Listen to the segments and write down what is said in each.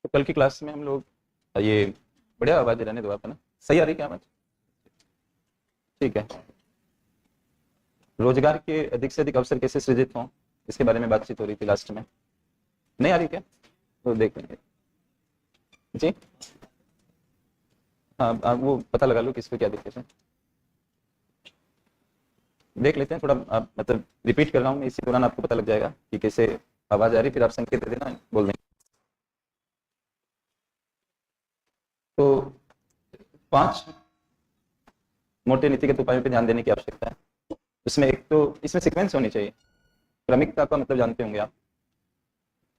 तो कल की क्लास में हम लोग ये बढ़िया आवाज रहने दो आप, है ना? सही आ रही क्या आवाज? ठीक है। रोजगार के अधिक से अधिक अवसर कैसे सृजित हों, इसके बारे में बातचीत हो रही थी लास्ट में। नहीं आ रही क्या? तो देख लेंगे जी। हाँ, आप वो पता लगा लो किसको क्या दिक्कत है, देख लेते हैं थोड़ा। आप मतलब रिपीट कर रहा हूँ मैं, इसी दौरान आपको पता लग जाएगा कि कैसे आवाज आ रही, फिर आप संकेत दे देना, बोल देंगे। तो 5 मोटे नीतिगत उपायों पर ध्यान देने की आवश्यकता है। उसमें एक तो इसमें सीक्वेंस होनी चाहिए। क्रमिकता का मतलब जानते होंगे आप,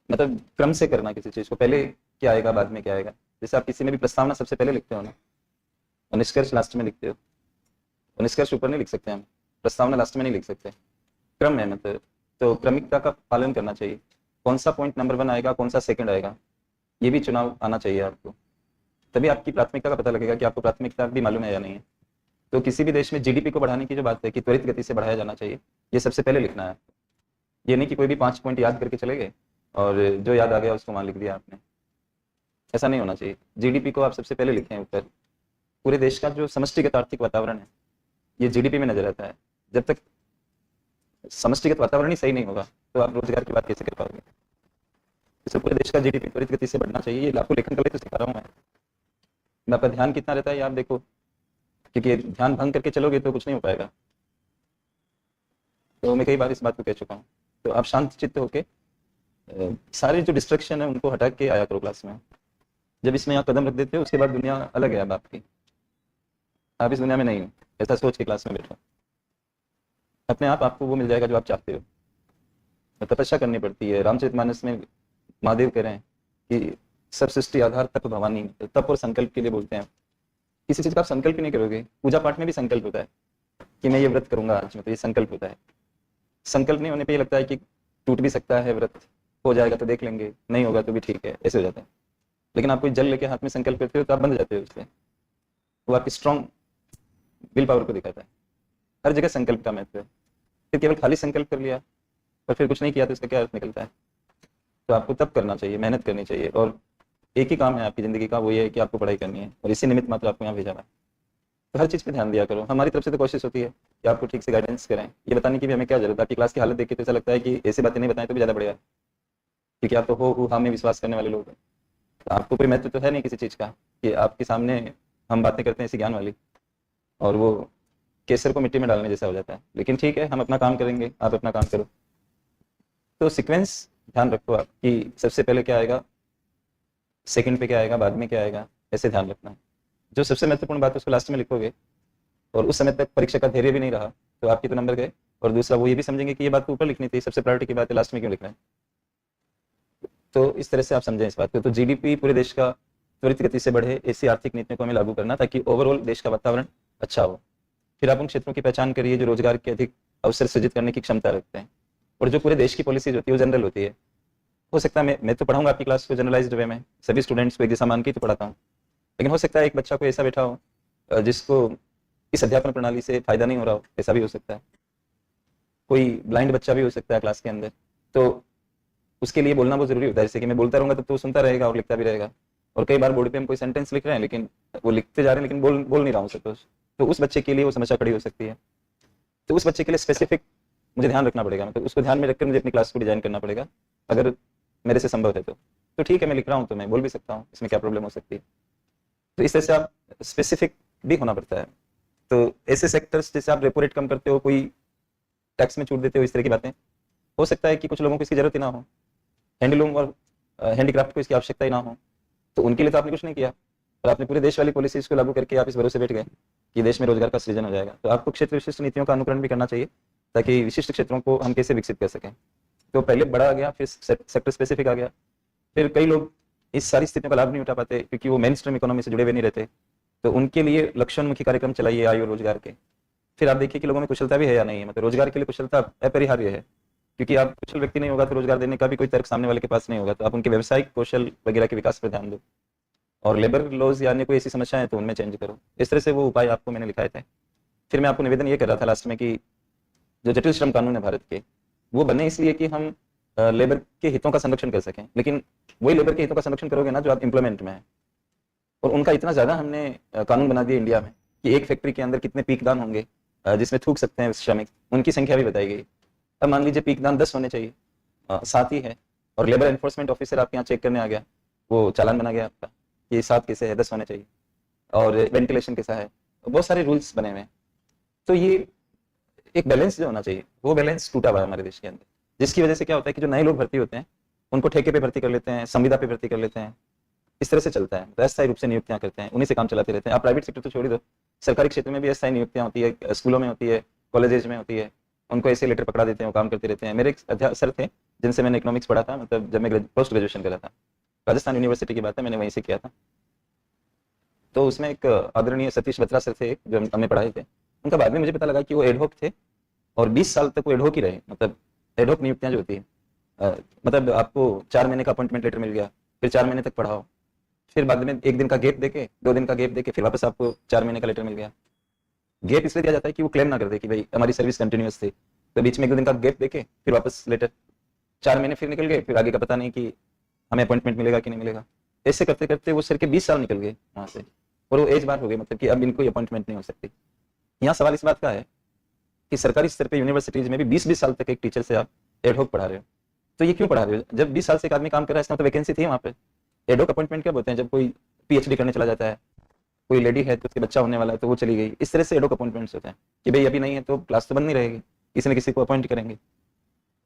मतलब क्रम से करना किसी चीज को, पहले क्या आएगा बाद में क्या आएगा। जैसे आप किसी में भी प्रस्तावना सबसे पहले लिखते हो ना, और निष्कर्ष लास्ट में लिखते हो। और निष्कर्ष ऊपर नहीं लिख सकते हम, प्रस्तावना लास्ट में नहीं लिख सकते, क्रम है मतलब। तो क्रमिकता का पालन करना चाहिए। कौन सा पॉइंट नंबर 1 आएगा, कौन सा सेकंड आएगा, ये भी चुनाव आना चाहिए आपको। तभी आपकी प्राथमिकता का पता लगेगा कि आपको प्राथमिकता भी मालूम है या नहीं है। तो किसी भी देश में जीडीपी को बढ़ाने की जो बात है कि त्वरित गति से बढ़ाया जाना चाहिए, ये सबसे पहले लिखना है। ये नहीं कि कोई भी 5 पॉइंट याद करके चले गए और जो याद आ गया उसको वहां लिख दिया आपने। ऐसा नहीं होना चाहिए। जीडीपी को आप सबसे पहले लिखें ऊपर। पूरे देश का जो समष्टिगत आर्थिक वातावरण है ये जीडीपी में नजर आता है। जब तक समष्टिगत वातावरण ही सही नहीं होगा तो आप रोजगार की बात कैसे कर पाओगे। इससे पूरे देश का जीडीपी त्वरित गति से बढ़ना चाहिए। ये आपको लेखन कला तो सिखा रहा हूँ मैं आपका ध्यान कितना रहता है ये आप देखो, क्योंकि ध्यान भंग करके चलोगे तो कुछ नहीं हो पाएगा। तो मैं कई बार इस बात को कह चुका हूँ। तो आप शांत चित्त होके सारे जो डिस्ट्रक्शन है उनको हटा के आया करो क्लास में। जब इसमें यहाँ कदम रख देते हो उसके बाद दुनिया अलग है अब आपकी। आप इस दुनिया में नहीं हो, ऐसा सोच के क्लास में बैठो। अपने आप आपको वो मिल जाएगा जो आप चाहते हो। तपस्या करनी पड़ती है। रामचरितमानस में महादेव कह रहे हैं कि सब सृष्टि आधार तप भवानी, तप और संकल्प के लिए बोलते हैं। किसी चीज का आप संकल्प ही नहीं करोगे। पूजा पाठ में भी संकल्प होता है कि मैं ये व्रत करूंगा आज, मतलब ये संकल्प होता है। संकल्प नहीं होने पे ये लगता है कि टूट भी सकता है व्रत, हो जाएगा तो देख लेंगे, नहीं होगा तो भी ठीक है, ऐसे हो जाता है। लेकिन आप कोई जल लेके हाथ में संकल्प करते हो तो आप बंध जाते हो उससे। वो आपकी स्ट्रॉन्ग विल पावर को दिखाता है। हर जगह संकल्प का महत्व है। फिर केवल खाली संकल्प कर लिया और फिर कुछ नहीं किया तो इसका क्या अर्थ निकलता है। तो आपको तब करना चाहिए, मेहनत करनी चाहिए। और एक ही काम है आपकी जिंदगी का, वो ये है कि आपको पढ़ाई करनी है और इसी निमित्त मात्र आपको यहाँ भेजा है। तो हर चीज पे ध्यान दिया करो। हमारी तरफ से तो कोशिश होती है कि आपको ठीक से गाइडेंस करें। ये बताने की भी हमें क्या जरूरत है। आपकी क्लास की हालत देख के तो ऐसा लगता है कि ऐसी बातें नहीं बताएं तो भी ज्यादा बढ़िया है, क्योंकि आप तो हो हम में विश्वास करने वाले लोग हैं। तो आपको कोई महत्व तो है नहीं किसी चीज का कि आपके सामने हम बातें करते हैं ऐसी ज्ञान वाली, और वो केसर को मिट्टी में डालने जैसा हो जाता है। लेकिन ठीक है, हम अपना काम करेंगे, आप अपना काम करो। तो सीक्वेंस ध्यान रखो आप कि सबसे पहले क्या आएगा, सेकंड पे क्या आएगा, बाद में क्या आएगा, ऐसे ध्यान रखना है। जो सबसे महत्वपूर्ण बात है उसको लास्ट में लिखोगे और उस समय तक परीक्षा का धैर्य भी नहीं रहा तो आपके तो नंबर गए। और दूसरा वो ये भी समझेंगे कि ये बात तो ऊपर लिखनी थी, सबसे प्रायोरिटी की बात है, लास्ट में क्यों लिख रहे हैं। तो इस तरह से आप समझें इस बात को। तो जीडीपी पूरे देश का त्वरित गति से बढ़े, ऐसी आर्थिक नीतियों को हमें लागू करना ताकि ओवरऑल देश का वातावरण अच्छा हो। फिर आप उन क्षेत्रों की पहचान करिए जो रोजगार के अधिक अवसर सृजित करने की क्षमता रखते हैं। और जो पूरे देश की पॉलिसीज होती है वो जनरल होती है। हो सकता है मैं तो पढ़ाऊंगा आपकी क्लास को जनरलाइज्ड वे में, सभी स्टूडेंट्स को एक जैसा मान के तो पढ़ाता हूँ। लेकिन हो सकता है एक बच्चा को ऐसा बैठा हो जिसको इस अध्यापन प्रणाली से फायदा नहीं हो रहा हो, ऐसा भी हो सकता है। कोई ब्लाइंड बच्चा भी हो सकता है क्लास के अंदर। तो उसके लिए बोलना बहुत जरूरी होता है। जैसे कि मैं बोलता रहूंगा तो सुनता रहेगा और लिखता भी रहेगा। और कई बार बोर्ड पे हम कोई सेंटेंस लिख रहे हैं लेकिन वो लिखते जा रहे हैं लेकिन बोल नहीं रहा हूँ सपोज, तो उस बच्चे के लिए वो समस्या खड़ी हो सकती है। तो उस बच्चे के लिए स्पेसिफिक मुझे ध्यान रखना पड़ेगा, मतलब उसको ध्यान में रखकर मुझे अपनी क्लास को डिजाइन करना पड़ेगा, अगर मेरे से संभव है तो ठीक है, मैं लिख रहा हूँ तो मैं बोल भी सकता हूँ, इसमें क्या प्रॉब्लम हो सकती है। तो इस तरह से आप स्पेसिफिक भी होना पड़ता है। तो ऐसे सेक्टर्स जैसे आप रेपो रेट कम करते हो, कोई टैक्स में छूट देते हो, इस तरह की बातें हो सकता है कि कुछ लोगों को इसकी जरूरत ही ना हो, हैंडलूम और हैंडीक्राफ्ट को इसकी आवश्यकता ही ना हो, तो उनके लिए तो आपने कुछ नहीं किया और आपने पूरे देश वाली पॉलिसीज को लागू करके आप इस भरोसे बैठ गए कि देश में रोजगार का सृजन हो जाएगा। तो आपको क्षेत्र विशिष्ट नीतियों का अनुकरण भी करना चाहिए ताकि विशिष्ट क्षेत्रों को हम कैसे विकसित कर सकें। तो पहले बड़ा आ गया, फिर सेक्टर स्पेसिफिक आ गया। फिर कई लोग इस सारी स्थितियों का लाभ नहीं उठा पाते क्योंकि वो मेन स्ट्रीम इकोनॉमी से जुड़े हुए नहीं रहते। तो उनके लिए लक्ष्योन्मुखी कार्यक्रम चलाइए आयु और रोजगार के। फिर आप देखिए कि लोगों में कुशलता भी है या नहीं है, मतलब रोजगार के लिए कुशलता अपरिहार्य है, क्योंकि आप कुशल व्यक्ति नहीं होगा तो रोजगार देने का भी कोई तर्क सामने वाले के पास नहीं होगा। तो आप उनके व्यवसायिक कौशल वगैरह के विकास पर ध्यान दो और लेबर लॉज या अन्य कोई ऐसी समस्या है तो उनमें चेंज करो। इस तरह से वो उपाय आपको मैंने लिखाए थे। फिर मैं आपको निवेदन ये कर रहा था लास्ट में कि जो जटिल श्रम कानून है भारत के, वो बने इसलिए कि हम लेबर के हितों का संरक्षण कर सकें, लेकिन वही लेबर के हितों का संरक्षण करोगे ना जो आप एम्प्लॉयमेंट में है। और उनका इतना ज्यादा हमने कानून बना दिया इंडिया में कि एक फैक्ट्री के अंदर कितने पीकदान होंगे जिसमें थूक सकते हैं श्रमिक, उनकी संख्या भी बताई गई। अब मान लीजिए पीकदान 10 होने चाहिए, 7 ही है, और लेबर एनफोर्समेंट ऑफिसर आपके यहाँ चेक करने आ गया, वो चालान बना गया आपका कि 7 कैसे है, 10 होने चाहिए, और वेंटिलेशन कैसा है, बहुत सारे रूल्स बने हुए हैं। तो ये एक बैलेंस जो होना चाहिए, वो बैलेंस टूटा हुआ है हमारे देश के अंदर, जिसकी वजह से क्या होता है कि जो नए लोग भर्ती होते हैं उनको ठेके पे भर्ती कर लेते हैं, संविदा पे भर्ती कर लेते हैं, इस तरह से चलता है। तो अस्थायी रूप से नियुक्तियां करते हैं, उन्हीं से काम चलाते रहते हैं। आप प्राइवेट सेक्टर तो छोड़ दो, सरकारी क्षेत्र में भी अस्थायी नियुक्तियां होती है, स्कूलों में होती है, कॉलेजेस में होती है, उनको ऐसे लेटर पकड़ा देते हैं, वो काम करते रहते हैं। मेरे एक सर थे जिनसे मैंने इकोनॉमिक्स पढ़ा था, मतलब जब मैं पोस्ट ग्रेजुएशन करा था, राजस्थान यूनिवर्सिटी की बात है, मैंने वहीं से किया था। तो उसमें एक आदरणीय सतीश बत्रा सर थे जो हमें पढ़ाए थे। उनका बाद में मुझे पता लगा कि वो एडहॉक थे और 20 साल तक वो एडहॉक ही रहे। मतलब एडहॉक नियुक्तियां जो होती है, मतलब आपको 4 महीने का अपॉइंटमेंट लेटर मिल गया, फिर 4 महीने तक पढ़ाओ, फिर बाद में 1 दिन का गैप देके, 2 दिन का गैप देके, फिर वापस आपको 4 महीने का लेटर मिल गया। गैप इसलिए दिया जाता है कि वो क्लेम ना कर दे कि भाई हमारी सर्विस कंटिन्यूअस थी, तो बीच में 1-2 दिन का गैप देके फिर वापस लेटर, 4 महीने फिर निकल गए, फिर आगे का पता नहीं कि हमें अपॉइंटमेंट मिलेगा कि नहीं मिलेगा। ऐसे करते करते वो सर के 20 साल निकल गए वहां से, और वो एज बार हो गई, मतलब कि अब इनको अपॉइंटमेंट नहीं हो सकती। यहाँ सवाल इस बात का है कि सरकारी स्तर पे यूनिवर्सिटीज में भी 20-20 साल तक एक टीचर से आप एडहॉक पढ़ा रहे हो, तो ये क्यों पढ़ा रहे हो? जब 20 साल से एक आदमी काम कर रहा है, इसमें तो वैकेंसी थी वहां पे। एडहॉक अपॉइंटमेंट कब होते हैं? जब कोई पीएचडी करने चला जाता है, कोई लेडी है तो उसके बच्चा होने वाला है तो वो चली गई, इस तरह से एडहॉक अपॉइंटमेंट्स होते हैं कि भाई अभी नहीं है तो क्लास तो बंद नहीं रहेगी, किसी न किसी को अपॉइंट करेंगे।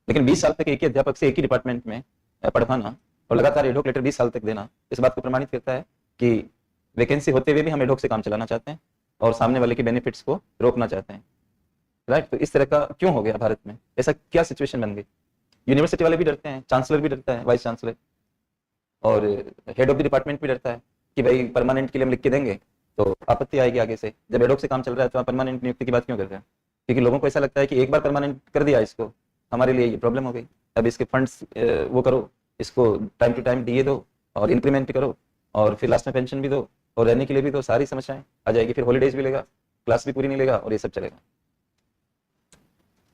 लेकिन 20 साल तक एक ही अध्यापक से एक ही डिपार्टमेंट में पढ़वाना और लगातार एडहॉक लेटर 20 साल तक देना, इस बात को प्रमाणित करता है कि वैकेंसी होते हुए भी हम एडहॉक से काम चलाना चाहते हैं और सामने वाले के बेनिफिट्स को रोकना चाहते हैं। राइट? तो इस तरह का क्यों हो गया भारत में? ऐसा क्या सिचुएशन बन गई? यूनिवर्सिटी वाले भी डरते हैं, चांसलर भी डरता है, वाइस चांसलर, और हेड ऑफ द डिपार्टमेंट भी डरता है कि भाई परमानेंट के लिए हम लिख के देंगे तो आपत्ति आएगी आगे से। जब एडहॉक से काम चल रहा है तो आप परमानेंट नियुक्ति की बात क्यों कर रहे हैं? क्योंकि लोगों को ऐसा लगता है कि एक बार परमानेंट कर दिया इसको, हमारे लिए ये प्रॉब्लम हो गई, अब इसके फंड्स वो करो, इसको टाइम टू टाइम डीए दो और इंक्रीमेंट करो, और फिर लास्ट में पेंशन भी दो और रहने के लिए भी दो, सारी समस्याएं आ जाएगी, फिर हॉलीडेज भी लेगा, क्लास भी पूरी नहीं लेगा, और ये सब चलेगा।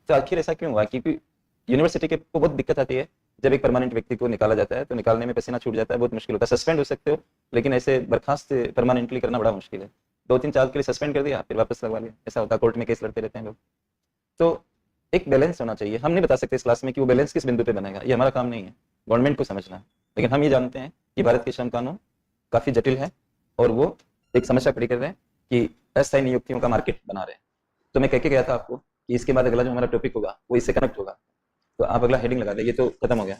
तो आखिर ऐसा क्यों हुआ? क्योंकि यूनिवर्सिटी के को बहुत दिक्कत आती है जब एक परमानेंट व्यक्ति को निकाला जाता है, तो निकालने में पसीना छूट जाता है, बहुत मुश्किल होता है। सस्पेंड हो सकते हो, लेकिन ऐसे बर्खास्त परमानेंटली करना बड़ा मुश्किल है। 2-3 साल के लिए सस्पेंड कर दिया, फिर वापस लगवा लिया, ऐसा होता है। कोर्ट में केस लड़ते रहते हैं लोग। तो एक बैलेंस होना चाहिए। हम नहीं बता सकते इस क्लास में कि वो बैलेंस किस बिंदु पे बनेगा, ये हमारा काम नहीं है, गवर्नमेंट को समझना है। लेकिन हम ये जानते हैं कि भारत के श्रम कानून काफी जटिल है और वो एक समस्या खड़ी कर रहे हैं कि अस्थायी नियुक्तियों का मार्केट बना रहे हैं। तो मैं कह के गया था आपको कि इसके बाद अगला जो हमारा टॉपिक होगा वो इससे कनेक्ट होगा, तो आप अगला हेडिंग लगा दें। ये तो खत्म हो गया।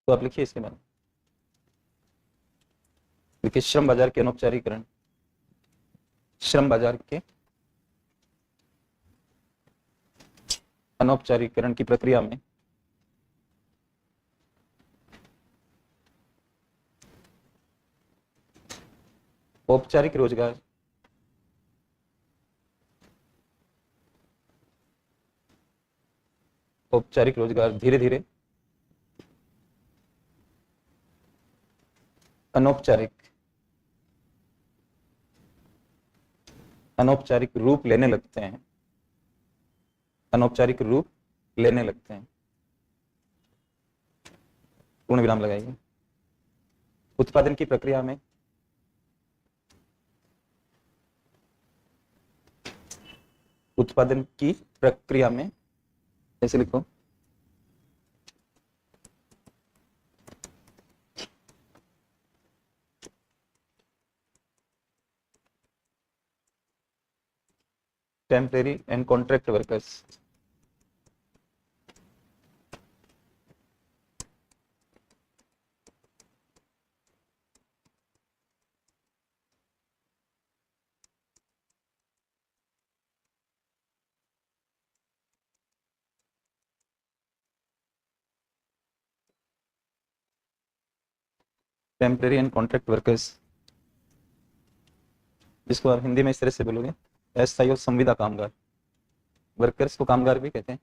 तो आप लिखिए इसके बाद, देखिए श्रम बाजार के अनौपचारिकरण, श्रम बाजार के अनौपचारिकरण की प्रक्रिया में औपचारिक रोजगार औपचारिक रोजगार धीरे धीरे अनौपचारिक अनौपचारिक रूप लेने लगते हैं, अनौपचारिक रूप लेने लगते हैं। पूर्ण विराम लगाइए। उत्पादन की प्रक्रिया में उत्पादन की प्रक्रिया में, ऐसे लिखो, temporary and contract workers. Temporary and contract workers, जिसको आप हिंदी में इस तरह से बोलोगे, अस्थायी और संविदा कामगार। वर्कर्स को कामगार भी कहते हैं।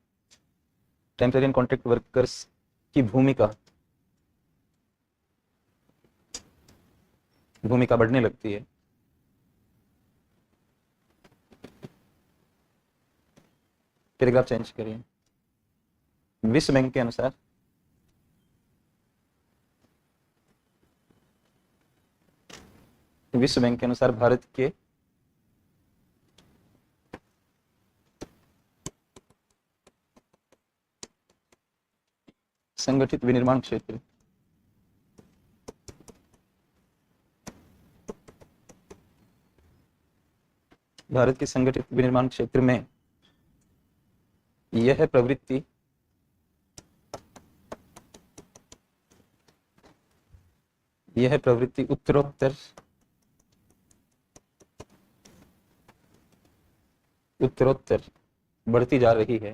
टेम्परेरी एंड कॉन्ट्रैक्ट वर्कर्स की भूमिका बढ़ने लगती है। पैराग्राफ चेंज करिए। विश्व बैंक के अनुसार भारत के संगठित विनिर्माण क्षेत्र में यह प्रवृत्ति उत्तरोत्तर बढ़ती जा रही है।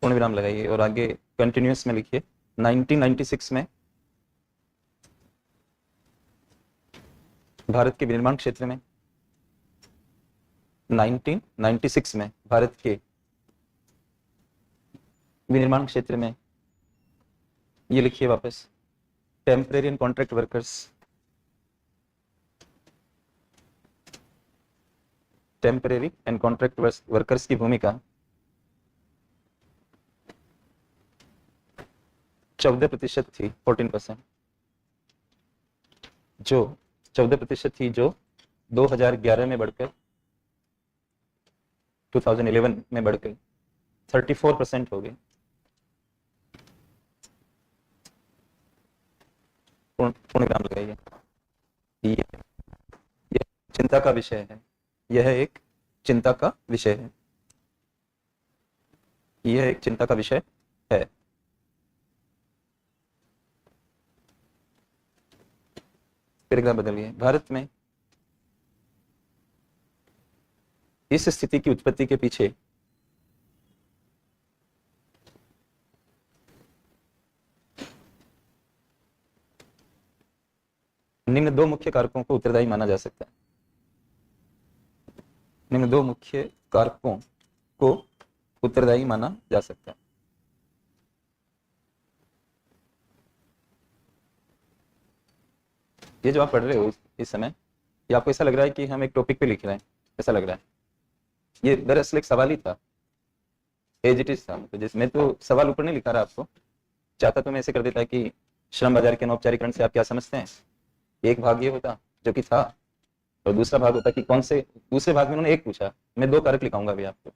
पूर्ण विराम लगाइए और आगे कंटिन्यूअस में लिखिए। 1996 में भारत के विनिर्माण क्षेत्र में 1996 में भारत के विनिर्माण क्षेत्र में, ये लिखिए वापस, टेम्परेरी एंड कॉन्ट्रैक्ट वर्कर्स की भूमिका 14% थी, 14%, जो 14% थी, जो 2011 में बढ़कर 2011 में बढ़कर 34% हो गई। पूर्ण विराम लगाइए। ये चिंता का विषय है। यह एक चिंता का विषय है। पैराग्राफ बदलिए। भारत में इस स्थिति की उत्पत्ति के पीछे निम्न दो मुख्य कारकों को उत्तरदायी माना जा सकता है। ये जो आप पढ़ रहे हो इस समय, ये आपको ऐसा लग रहा है कि हम एक टॉपिक पे लिख रहे हैं, ऐसा लग रहा है। ये दरअसल एक सवाल ही था, एज इट इज था। तो जैसे मैं तो सवाल ऊपर नहीं लिखा रहा आपको, चाहता तो मैं ऐसे कर देता कि श्रम बाजार के अनौपचारिकरण से आप क्या समझते हैं। एक भाग ये होता जो कि था, और दूसरा भाग होता कि कौन से, दूसरे भाग में उन्होंने एक पूछा, मैं दो कारक लिखाऊंगा अभी आपको।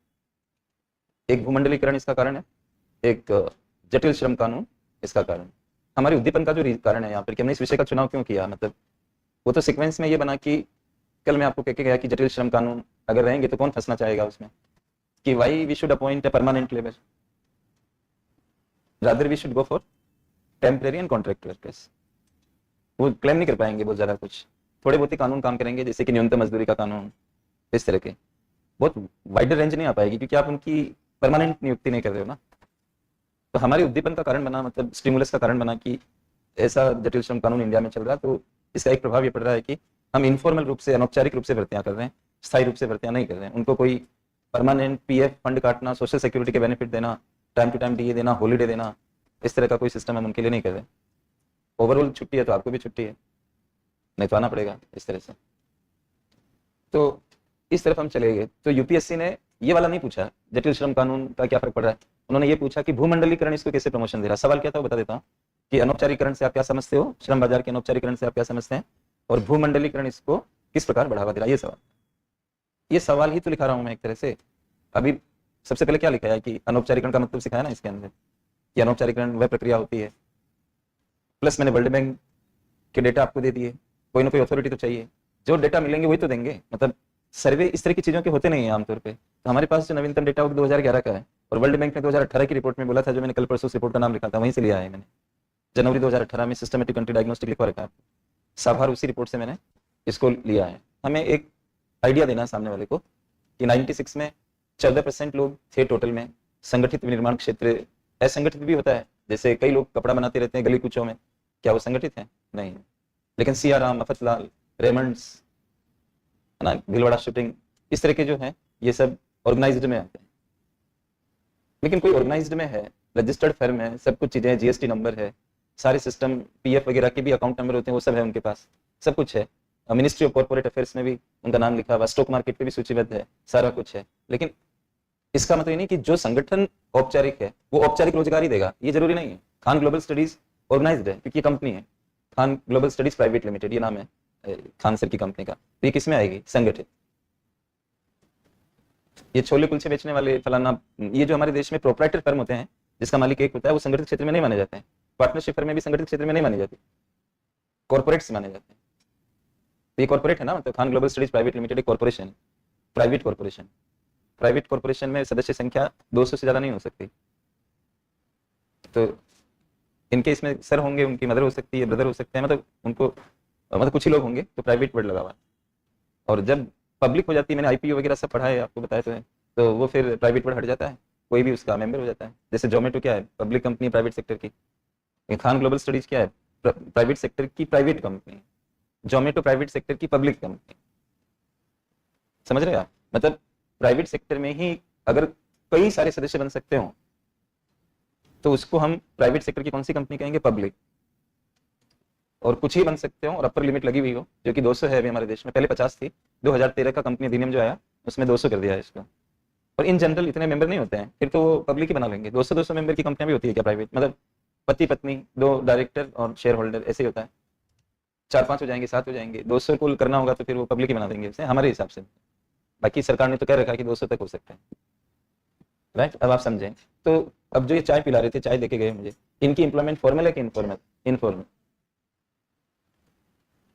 एक भूमंडलीकरण इसका कारण है, एक जटिल श्रम कानून इसका कारण। हमारे उद्दीपन का जो कारण है यहाँ पर कि हमने इस विषय का चुनाव क्यों किया, मतलब वो तो सीक्वेंस में ये बना कि कल मैं आपको कह के गया कि जटिल श्रम कानून अगर रहेंगे तो कौन फंसना चाहेगा उसमें, कि why we should appoint a permanent labour, rather we should go for temporary and contract workers. वो क्लेम नहीं कर पाएंगे बहुत ज्यादा, कुछ थोड़े बहुत ही कानून काम करेंगे, जैसे कि न्यूनतम मजदूरी का कानून, इस तरह के बहुत वाइडर रेंज नहीं आ पाएगी, क्योंकि आप उनकी परमानेंट नियुक्ति नहीं कर रहे हो ना। तो हमारे उद्दीपन का कारण बना, मतलब स्टिमुलस का कारण बना कि ऐसा जटिल श्रम कानून इंडिया में चल रहा है। तो इसका एक प्रभाव ये पड़ रहा है कि हम इनफॉर्मल रूप से, अनौपचारिक रूप से भर्तियां कर रहे हैं, स्थायी रूप से भर्तियां नहीं कर रहे हैं। उनको कोई परमानेंट पीएफ फंड काटना, सोशल सिक्योरिटी के बेनिफिट देना, टाइम टू टाइम डीए देना, हॉलीडे देना, इस तरह का कोई सिस्टम हम उनके लिए नहीं कर रहे। ओवरऑल छुट्टी है तो आपको भी छुट्टी है, नहीं तो आना पड़ेगा, इस तरह से। तो इस तरफ हम चले गए। तो यूपीएससी ने ये वाला नहीं पूछा जटिल श्रम कानून का क्या फर्क पड़ रहा है, उन्होंने ये पूछा कि भूमंडलीकरण इसको कैसे प्रमोशन दे रहा है। सवाल क्या था वो बता देता हूँ। कि अनौपचारिकरण से आप क्या समझते हो, श्रम बाजार के अनौपचारिकरण से आप क्या समझते हैं, और भूमंडलीकरण इसको किस प्रकार बढ़ावा दे रहा है, ये सवाल ही तो लिखा रहा हूं मैं एक तरह से। अभी सबसे पहले क्या लिखा है कि अनौपचारिकरण का मतलब सिखाया ना इसके अंदर, कि अनौपचारिकरण वह प्रक्रिया होती है, प्लस मैंने वर्ल्ड बैंक के डेटा आपको दे दिए, कोई ना कोई अथॉरिटी तो चाहिए, जो डेटा मिलेंगे वही तो देंगे, मतलब सर्वे इस तरह की चीजों के होते नहीं है आमतौर पे। तो हमारे पास जो नवीनतम डेटा वो 2011 का है, और वर्ल्ड बैंक ने 2018 की रिपोर्ट में बोला था, जो मैंने कल परसों उस रिपोर्ट का नाम लिखा था वहीं से लिया है मैंने, जनवरी 2018 में सिस्टमेटिक कंट्री डायग्नोस्टिक लिखवा रखा है, साभार उसी रिपोर्ट से मैंने इसको लिया है। हमें एक आइडिया देना है सामने वाले को कि 96 में 14% लोग थे टोटल में संगठित निर्माण क्षेत्र, असंगठित भी होता है, जैसे कई लोग कपड़ा बनाते रहते हैं गली कूचों में, क्या वो संगठित है? नहीं। लेकिन सियाराम, अफतलाल, रेमंड्स, है ना, भीलवाड़ा शूटिंग, इस तरह के जो है ये सब ऑर्गेनाइज्ड में आते हैं। लेकिन कोई ऑर्गेनाइज्ड में है, रजिस्टर्ड फर्म है, सब कुछ चीजें, जीएसटी नंबर है, सारे सिस्टम, पीएफ वगैरह के भी अकाउंट नंबर होते हैं, वो सब है उनके पास, सब कुछ है। मिनिस्ट्री ऑफ कॉर्पोरेट अफेयर्स में भी उनका नाम लिखा हुआ, स्टॉक मार्केट पे भी सूचीबद्ध है, सारा कुछ है। लेकिन इसका मतलब ये नहीं कि जो संगठन औपचारिक है वो औपचारिक रोजगार ही देगा, ये जरूरी नहीं है। खान ग्लोबल स्टडीज ऑर्गेनाइज्ड है क्योंकि ये कंपनी है, Khan global studies private limited, ये नाम है खान सर की कंपनी का। तो ये किसमें आएगी? संगठित। ये छोले कुलचे बेचने वाले फलाना, ये जो हमारे देश में प्रोप्राइटर फर्म होते हैं जिसका मालिक एक होता है, वो संगठित क्षेत्र में नहीं माने जाते हैं। पार्टनरशिप फर्म में भी संगठित क्षेत्र में नहीं मानी जाती, कॉर्पोरेट्स माने जाते हैं। तो ये कॉर्पोरेट है ना, मतलब Khan global studies private limited एक corporation, private corporation. Private corporation में सदस्य संख्या 200 से ज्यादा नहीं हो सकती। तो इनके इसमें सर होंगे, उनकी मदर हो सकती है, ब्रदर हो सकते हैं, मतलब उनको मतलब कुछ ही लोग होंगे, तो प्राइवेट वर्ड लगा हुआ है। और जब पब्लिक हो जाती है, मैंने आईपीओ वगैरह सब पढ़ा है, आपको बताया तो है, तो वो फिर प्राइवेट वर्ड हट जाता है, कोई भी उसका मेंबर हो जाता है। जैसे जोमेटो क्या है? पब्लिक कंपनी, प्राइवेट सेक्टर की। खान ग्लोबल स्टडीज क्या है? प्राइवेट सेक्टर की private company. Zomato private sector की पब्लिक कंपनी। समझ रहे हैं आप? मतलब प्राइवेट सेक्टर में ही अगर कई सारे सदस्य बन सकते हो तो उसको हम प्राइवेट सेक्टर की कौन सी कंपनी कहेंगे? पब्लिक। और कुछ ही बन सकते हो और अपर लिमिट लगी हुई हो, जो कि 200 है अभी हमारे देश में, पहले 50 थी, 2013 का कंपनी अधिनियम जो आया उसमें 200 कर दिया है इसको। और इन जनरल इतने मेंबर नहीं होते हैं, फिर तो वो पब्लिक ही बना लेंगे। 200 मेंबर की कंपनियां भी होती है क्या प्राइवेट? मतलब पति पत्नी, 2 डायरेक्टर और शेयर होल्डर, ऐसे ही होता है। 4-5 हो जाएंगे, 7 हो जाएंगे, 200 कुल करना होगा तो फिर वो पब्लिक ही बना देंगे उसे, हमारे हिसाब से। बाकी सरकार ने तो कह रखा है कि 200 तक हो सकते हैं, राइट? अब आप समझें। तो अब जो ये चाय पिला रहे थे, चाय देके गए मुझे, इनकी एम्प्लॉयमेंट फॉर्मल है कि इनफॉर्मल? इनफॉर्मल।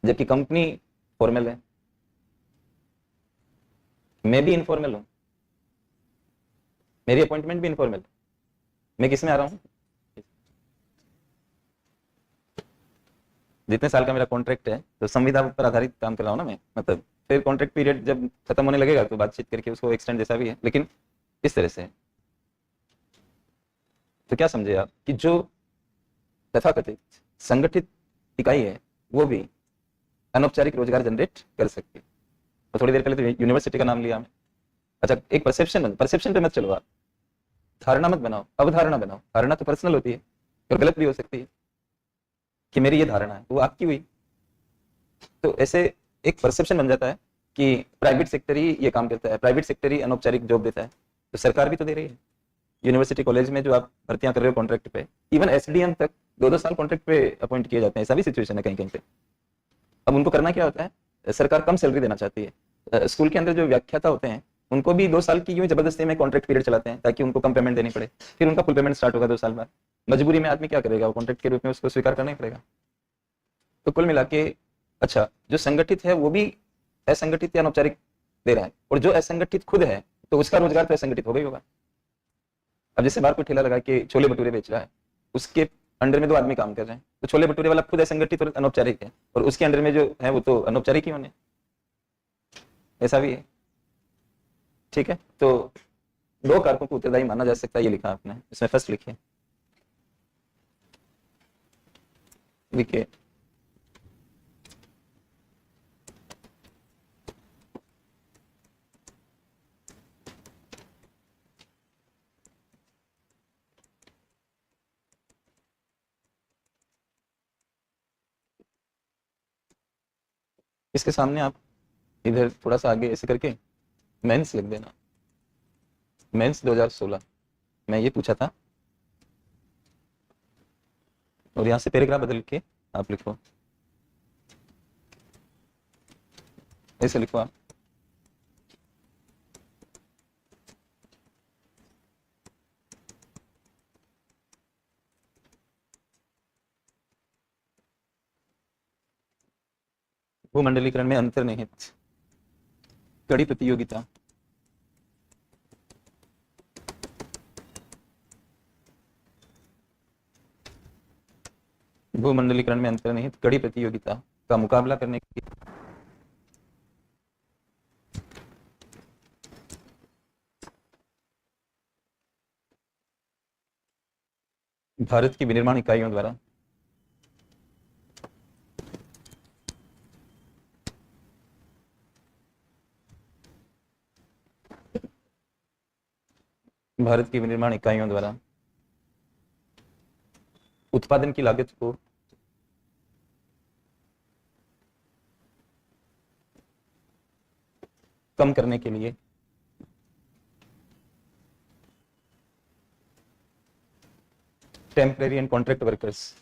जबकि कंपनी फॉर्मल है। मैं भी इनफॉर्मल हूं, मेरी अपॉइंटमेंट भी इनफॉर्मल। मैं किस में आ रहा हूं? जितने साल का मेरा कॉन्ट्रैक्ट है, तो संविधान पर आधारित काम कर रहा हूं ना मैं, मतलब फिर कॉन्ट्रैक्ट पीरियड जब खत्म होने लगेगा तो बातचीत करके उसको एक्सटेंड जैसा भी है, लेकिन इस तरह से है। तो क्या समझे आप कि जो तथाकथित संगठित इकाई है वो भी अनौपचारिक रोजगार जनरेट कर सकती है। तो थोड़ी देर पहले तो यूनिवर्सिटी का नाम लिया मैं। अच्छा, एक परसेप्शन पे मत चलो आप, धारणा मत बनाओ, अवधारणा बनाओ। धारणा तो पर्सनल होती है और गलत भी हो सकती है, कि मेरी ये धारणा है, वो आपकी हुई। तो ऐसे एक परसेप्शन बन जाता है कि प्राइवेट सेक्टर ही ये काम करता है, प्राइवेट सेक्टर ही अनौपचारिक जॉब देता है। तो सरकार भी तो दे रही है। यूनिवर्सिटी कॉलेज में जो आप भर्तियां कर रहे हो कॉन्ट्रैक्ट पे, इवन एसडीएम तक 2-2 साल कॉन्ट्रैक्ट पे अपॉइंट किए जाते हैं, ऐसा भी सिचुएशन है कहीं कहीं पे। अब उनको करना क्या होता है? सरकार कम सैलरी देना चाहती है। स्कूल के अंदर जो व्याख्याता होते हैं उनको भी 2 साल की यूं जबरदस्ती में कॉन्ट्रैक्ट पीरियड चलाते हैं ताकि उनको कम पेमेंट देनी पड़े, फिर उनका फुल पेमेंट स्टार्ट होगा 2 साल बाद। मजबूरी में आदमी क्या करेगा? वो कॉन्ट्रैक्ट के रूप में उसको स्वीकार करना ही पड़ेगा। तो कुल मिला के अच्छा, जो संगठित है वो भी असंगठित या अनौपचारिक दे रहा है, और जो असंगठित खुद है तो उसका रोजगार तो असंगठित हो गई होगा। अब जैसे बाहर कोई ठेला लगा के छोले भटूरे बेच रहा है, उसके अंडर में 2 आदमी काम कर रहे हैं, तो छोले भटूरे वाला खुद असंगठित और अनौपचारिक है, और उसके अंडर में जो है वो तो अनौपचारिक ही होने, ऐसा भी है। ठीक है, तो 2 कारकों को उत्तरदायी माना जा सकता है, ये लिखा आपने इसमें। फर्स्ट लिखिए, लिखिए इसके सामने आप इधर थोड़ा सा आगे ऐसे करके मेंस लिख देना। मेंस 2016 मैं ये पूछा था, और यहाँ से पैराग्राफ बदल के आप लिखो, ऐसे लिखो आप। भूमंडलीकरण में अंतर्निहित कड़ी प्रतियोगिता। भूमंडलीकरण में अंतर्निहित कड़ी प्रतियोगिता का मुकाबला करने के भारत की विनिर्माण इकाइयों द्वारा भारत की विनिर्माण इकाइयों द्वारा उत्पादन की लागत को कम करने के लिए टेम्परेरी एंड कॉन्ट्रैक्ट वर्कर्स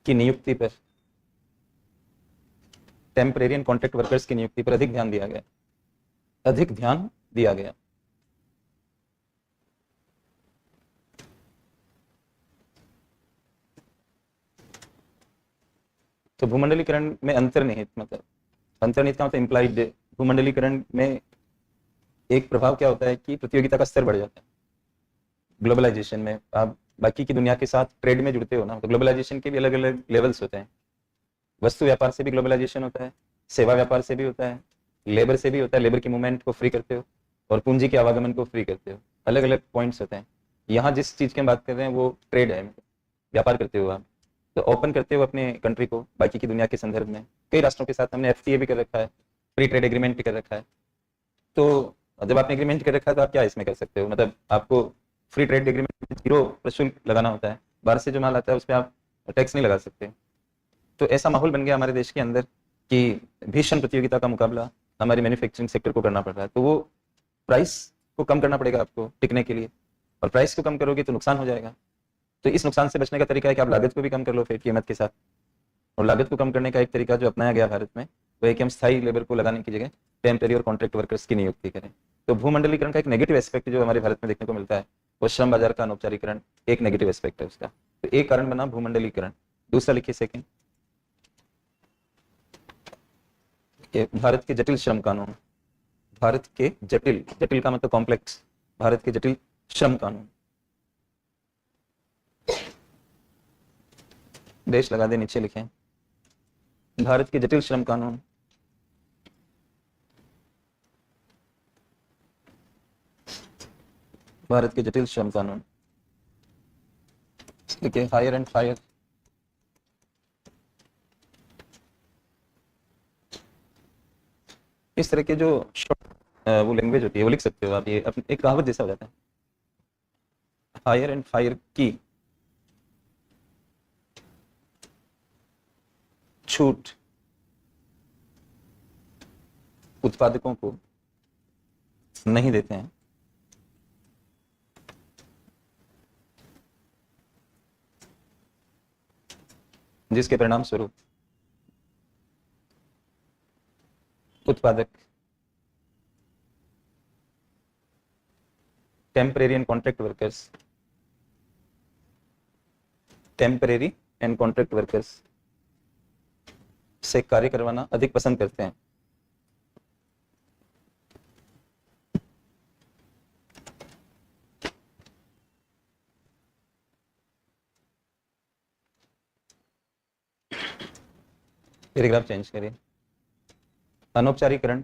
की नियुक्ति पर टेम्परेरी एंड कॉन्ट्रैक्ट वर्कर्स की नियुक्ति पर अधिक ध्यान दिया गया। तो भूमंडलीकरण में अंतर्निहित मतलब अंतर्निहित का मतलब इंप्लाइड। भूमंडलीकरण में एक प्रभाव क्या होता है कि प्रतियोगिता का स्तर बढ़ जाता है। ग्लोबलाइजेशन में आप बाकी की दुनिया के साथ ट्रेड में जुड़ते हो ना, तो ग्लोबलाइजेशन के भी अलग अलग लेवल्स होते हैं। वस्तु व्यापार से भी ग्लोबलाइजेशन होता है, सेवा व्यापार से भी होता है, लेबर से भी होता है, लेबर की मूवमेंट को फ्री करते हो और पूंजी के आवागमन को फ्री करते हो। अलग अलग पॉइंट्स होते हैं। यहाँ जिस चीज की हम बात कर रहे हैं वो ट्रेड है, व्यापार करते हो आप, तो ओपन करते हो अपने कंट्री को बाकी की दुनिया के संदर्भ में। कई राष्ट्रों के साथ हमने एफटीए भी कर रखा है, फ्री ट्रेड एग्रीमेंट भी कर रखा है। तो जब आपने एग्रीमेंट कर रखा है तो आप क्या इसमें कर सकते हो, मतलब आपको फ्री ट्रेड एग्रीमेंट में 0 प्रशुल्क लगाना होता है। बाहर से जो माल आता है उस पर आप टैक्स नहीं लगा सकते। तो ऐसा माहौल बन गया हमारे देश के अंदर कि भीषण प्रतियोगिता का मुकाबला हमारी मैन्युफैक्चरिंग सेक्टर को करना पड़ रहा है। तो वो प्राइस को कम करना पड़ेगा आपको टिकने के लिए, और प्राइस को कम करोगे तो नुकसान हो जाएगा। तो इस नुकसान से बचने का तरीका है कि आप लागत को भी कम कर लो फिर कीमत के साथ। और लागत को कम करने का एक तरीका जो अपनाया गया भारत में वो है कि हम स्थायी लेबर को लगाने की जगह टेम्परेरी और कॉन्ट्रैक्ट वर्कर्स की नियुक्ति करें। तो भूमंडलीकरण का एक नेगेटिव एस्पेक्ट जो हमारे भारत में देखने को मिलता है वो श्रम बाजार का अनौपचारिकरण एक नेगेटिव एस्पेक्ट है उसका। तो एक कारण बना भूमंडलीकरण। दूसरा लिखिए सेकंड, भारत के जटिल श्रम कानून। भारत के जटिल, जटिल का मतलब कॉम्प्लेक्स, भारत के जटिल श्रम कानून। देश लगा दे, नीचे लिखें भारत के जटिल श्रम कानून। भारत के जटिल श्रम कानून लिखे हायर एंड फायर। इस तरह के जो वो लैंग्वेज होती है वो लिख सकते हो आप, ये एक कहावत जैसा हो जाता है। हायर एंड फायर की छूट उत्पादकों को नहीं देते हैं, जिसके परिणाम स्वरूप उत्पादक टेम्परेरी एंड कॉन्ट्रैक्ट वर्कर्स से कार्य करवाना अधिक पसंद करते हैं। पैराग्राफ चेंज करिए। अनौपचारिकरण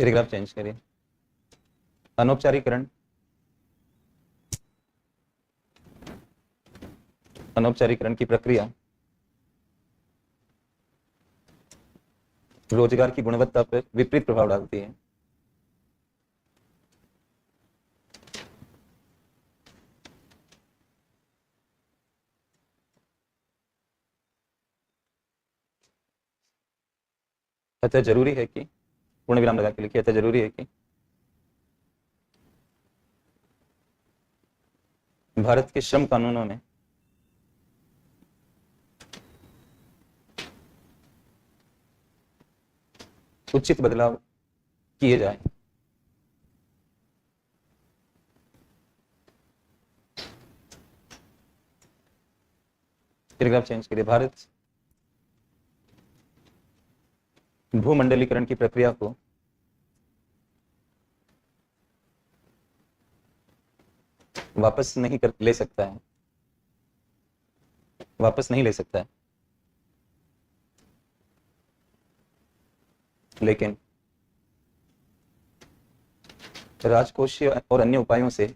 पैराग्राफ चेंज करिए। अनौपचारिकरण, अनौपचारिकरण की प्रक्रिया रोजगार की गुणवत्ता पर विपरीत प्रभाव डालती है। अतः जरूरी है कि, पूर्ण विराम लगा के लिखिए, अतः जरूरी है कि भारत के श्रम कानूनों में उचित बदलाव किए जाए। पैराग्राफ चेंज करिए। भारत भूमंडलीकरण की प्रक्रिया को वापस नहीं ले सकता है, वापस नहीं ले सकता है, लेकिन राजकोषीय और अन्य उपायों से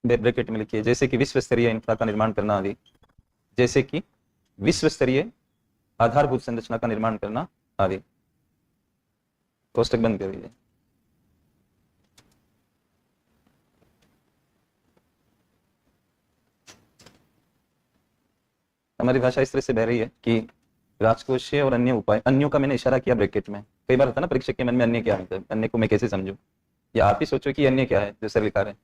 ब्रैकेट में लिखिए, जैसे कि विश्व स्तरीय इंफ्रा का निर्माण करना आदि, जैसे कि विश्व स्तरीय आधारभूत संरचना का निर्माण करना आदि। कोष्टक बंद कर दीजिए। हमारी भाषा इस तरह से बह रही है कि राजकोषीय और अन्य उपाय, अन्यों का मैंने इशारा किया ब्रैकेट में। कई बार होता है ना परीक्षक के मन में अन्य क्या है, अन्य को मैं कैसे समझूं, या आप ही सोचो कि अन्य क्या है जो सर लिखा रहे हैं,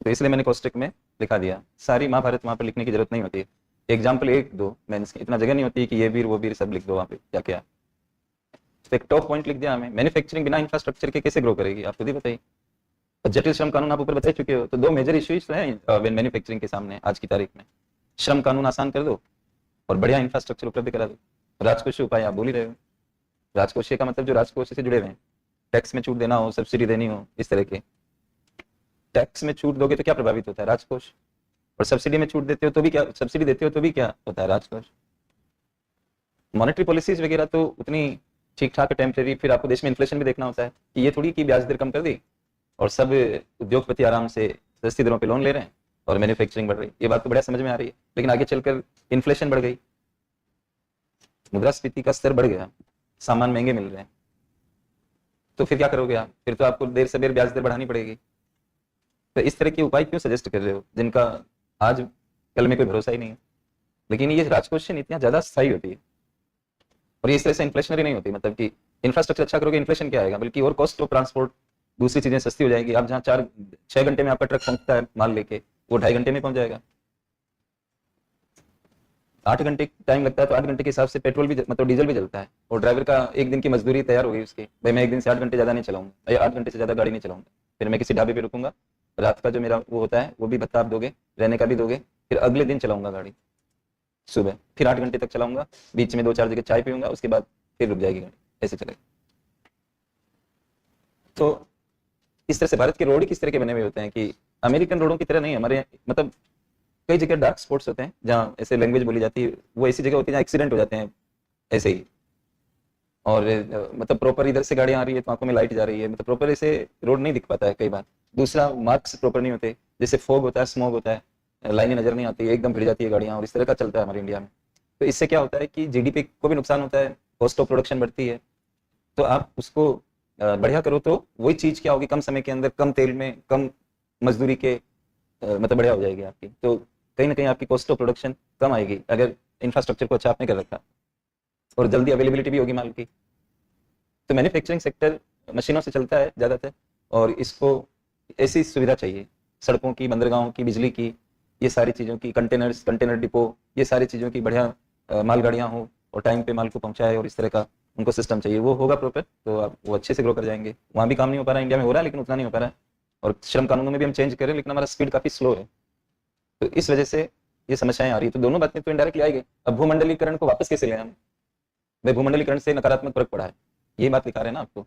तो इसलिए मैंने कोष्टक में लिखा दिया। सारी महाभारत वहां पर लिखने की जरूरत नहीं होती है। एग्जाम्पल 1-2 मेंस की इतना जगह नहीं होती कि ये वीर वो वीर सब लिख दो वहां पे क्या क्या। तो एक टॉप पॉइंट लिख दिया हमें, मैन्युफैक्चरिंग बिना इंफ्रास्ट्रक्चर के कैसे ग्रो करेगी, आप खुद ही बताइए। जटिल श्रम कानून आप ऊपर बता चुके हो, तो 2 मेजर इश्यूज हैं मैन्युफैक्चरिंग के सामने आज की तारीख में। श्रम कानून आसान कर दो और बढ़िया इंफ्रास्ट्रक्चर उपलब्ध करा दो। राजकोषीय उपाय आप बोल ही रहे हो। राजकोषीय का मतलब जो राजकोष से जुड़े हुए हैं, टैक्स में छूट देना हो, सब्सिडी देनी हो, इस तरह के। टैक्स में छूट दोगे तो क्या प्रभावित होता है, राजकोष। और सब्सिडी में छूट देते हो तो भी क्या, सब्सिडी देते हो तो भी क्या होता है, राजकोष। मॉनेटरी पॉलिसीज वगैरह तो उतनी ठीक ठाक टेम्परेरी, फिर आपको देश में इन्फ्लेशन भी देखना होता है कि ये थोड़ी की ब्याज दर कम कर दी और सब उद्योगपति आराम से सस्ती दरों पे लोन ले रहे हैं और मैन्युफैक्चरिंग बढ़ रही है। ये बात तो बढ़िया समझ में आ रही है, लेकिन आगे चलकर इन्फ्लेशन बढ़ गई, मुद्रास्फीति का स्तर बढ़ गया, सामान महंगे मिल रहे हैं, तो फिर क्या करोगे आप, फिर तो आपको देर से देर ब्याज दर बढ़ानी पड़ेगी। तो इस तरह के उपाय क्यों सजेस्ट कर रहे हो जिनका आज कल में कोई भरोसा ही नहीं है। लेकिन ये राजकोषीय नीतियां ज्यादा स्थायी होती है और ये इस तरह से इन्फ्लेशनरी नहीं होती। मतलब कि इंफ्रास्ट्रक्चर अच्छा करोगे, इन्फ्लेशन क्या आएगा, बल्कि और कॉस्ट ऑफ ट्रांसपोर्ट, दूसरी चीजें सस्ती हो जाएगी। आप जहाँ 4-6 घंटे में आपका ट्रक पहुंचता है माल लेके, वो 2.5 घंटे में पहुंच जाएगा। 8 घंटे टाइम लगता है तो 8 घंटे के हिसाब से पेट्रोल भी मतलब डीजल भी जलता है, और ड्राइवर का एक दिन की मजदूरी तैयार हो गई उसकी, भाई मैं एक दिन से 8 घंटे ज्यादा नहीं चलाऊंगा, 8 घंटे से ज्यादा गाड़ी नहीं चलाऊंगा, फिर मैं किसी ढाबे पे रुकूंगा, रात का जो मेरा वो होता है वो भी भत्ता आप दोगे, रहने का भी दोगे, फिर अगले दिन चलाऊंगा गाड़ी सुबह, फिर 8 घंटे तक चलाऊंगा, बीच में 2-4 जगह चाय पीऊंगा, उसके बाद फिर रुक जाएगी गाड़ी, ऐसे चलेगा। तो इस तरह से भारत के रोड किस तरह के बने हुए होते हैं कि अमेरिकन रोडों की तरह नहीं, हमारे मतलब कई जगह डार्क स्पॉट्स होते हैं जहाँ ऐसे लैंग्वेज बोली जाती है, वो ऐसी जगह होती है जहाँ एक्सीडेंट हो जाते हैं ऐसे ही, और मतलब प्रॉपर इधर से गाड़ियां आ रही है तो आंखों में लाइट जा रही है, मतलब प्रॉपर ऐसे रोड नहीं दिख पाता है कई बार। दूसरा, मार्क्स प्रॉपर नहीं होते, जैसे फॉग होता है, स्मोक होता है, लाइनें नजर नहीं आती, एकदम भिड़ जाती है गाड़ियां, और इस तरह का चलता है हमारे इंडिया में। तो इससे क्या होता है कि जीडीपी को भी नुकसान होता है, कॉस्ट ऑफ प्रोडक्शन बढ़ती है। तो आप उसको बढ़िया करो तो वही चीज क्या होगी, कम समय के अंदर, कम तेल में, कम मजदूरी के मतलब बढ़िया हो जाएगी आपकी। तो कहीं ना कहीं आपकी कॉस्ट ऑफ प्रोडक्शन कम आएगी अगर इंफ्रास्ट्रक्चर को अच्छा आपने कर रखा, और जल्दी अवेलेबिलिटी भी होगी माल की। तो मैन्युफैक्चरिंग सेक्टर मशीनों से चलता है ज़्यादातर, और इसको ऐसी सुविधा चाहिए, सड़कों की, बंदरगाहों की, बिजली की, ये सारी चीज़ों की, कंटेनर्स, कंटेनर डिपो, ये सारी चीज़ों की बढ़िया मालगाड़ियाँ हो और टाइम पे माल को पहुँचाए, और इस तरह का उनको सिस्टम चाहिए। वो होगा प्रॉपर तो आप वो अच्छे से ग्रो कर जाएंगे। वहाँ भी काम नहीं हो पा रहा है, इंडिया में हो रहा है लेकिन उतना नहीं हो पा रहा है, और श्रम कानूनों में भी हम चेंज करें लेकिन हमारा स्पीड काफ़ी स्लो है, तो इस वजह से ये समस्याएं आ रही है। तो दोनों बातें तो इनडायरेक्टली आएगी। अब भूमंडलीकरण को वापस कैसे ले हम, भाई भूमंडलीकरण से नकारात्मक फर्क पड़ा है, ये बात दिखा रहे हैं ना आपको।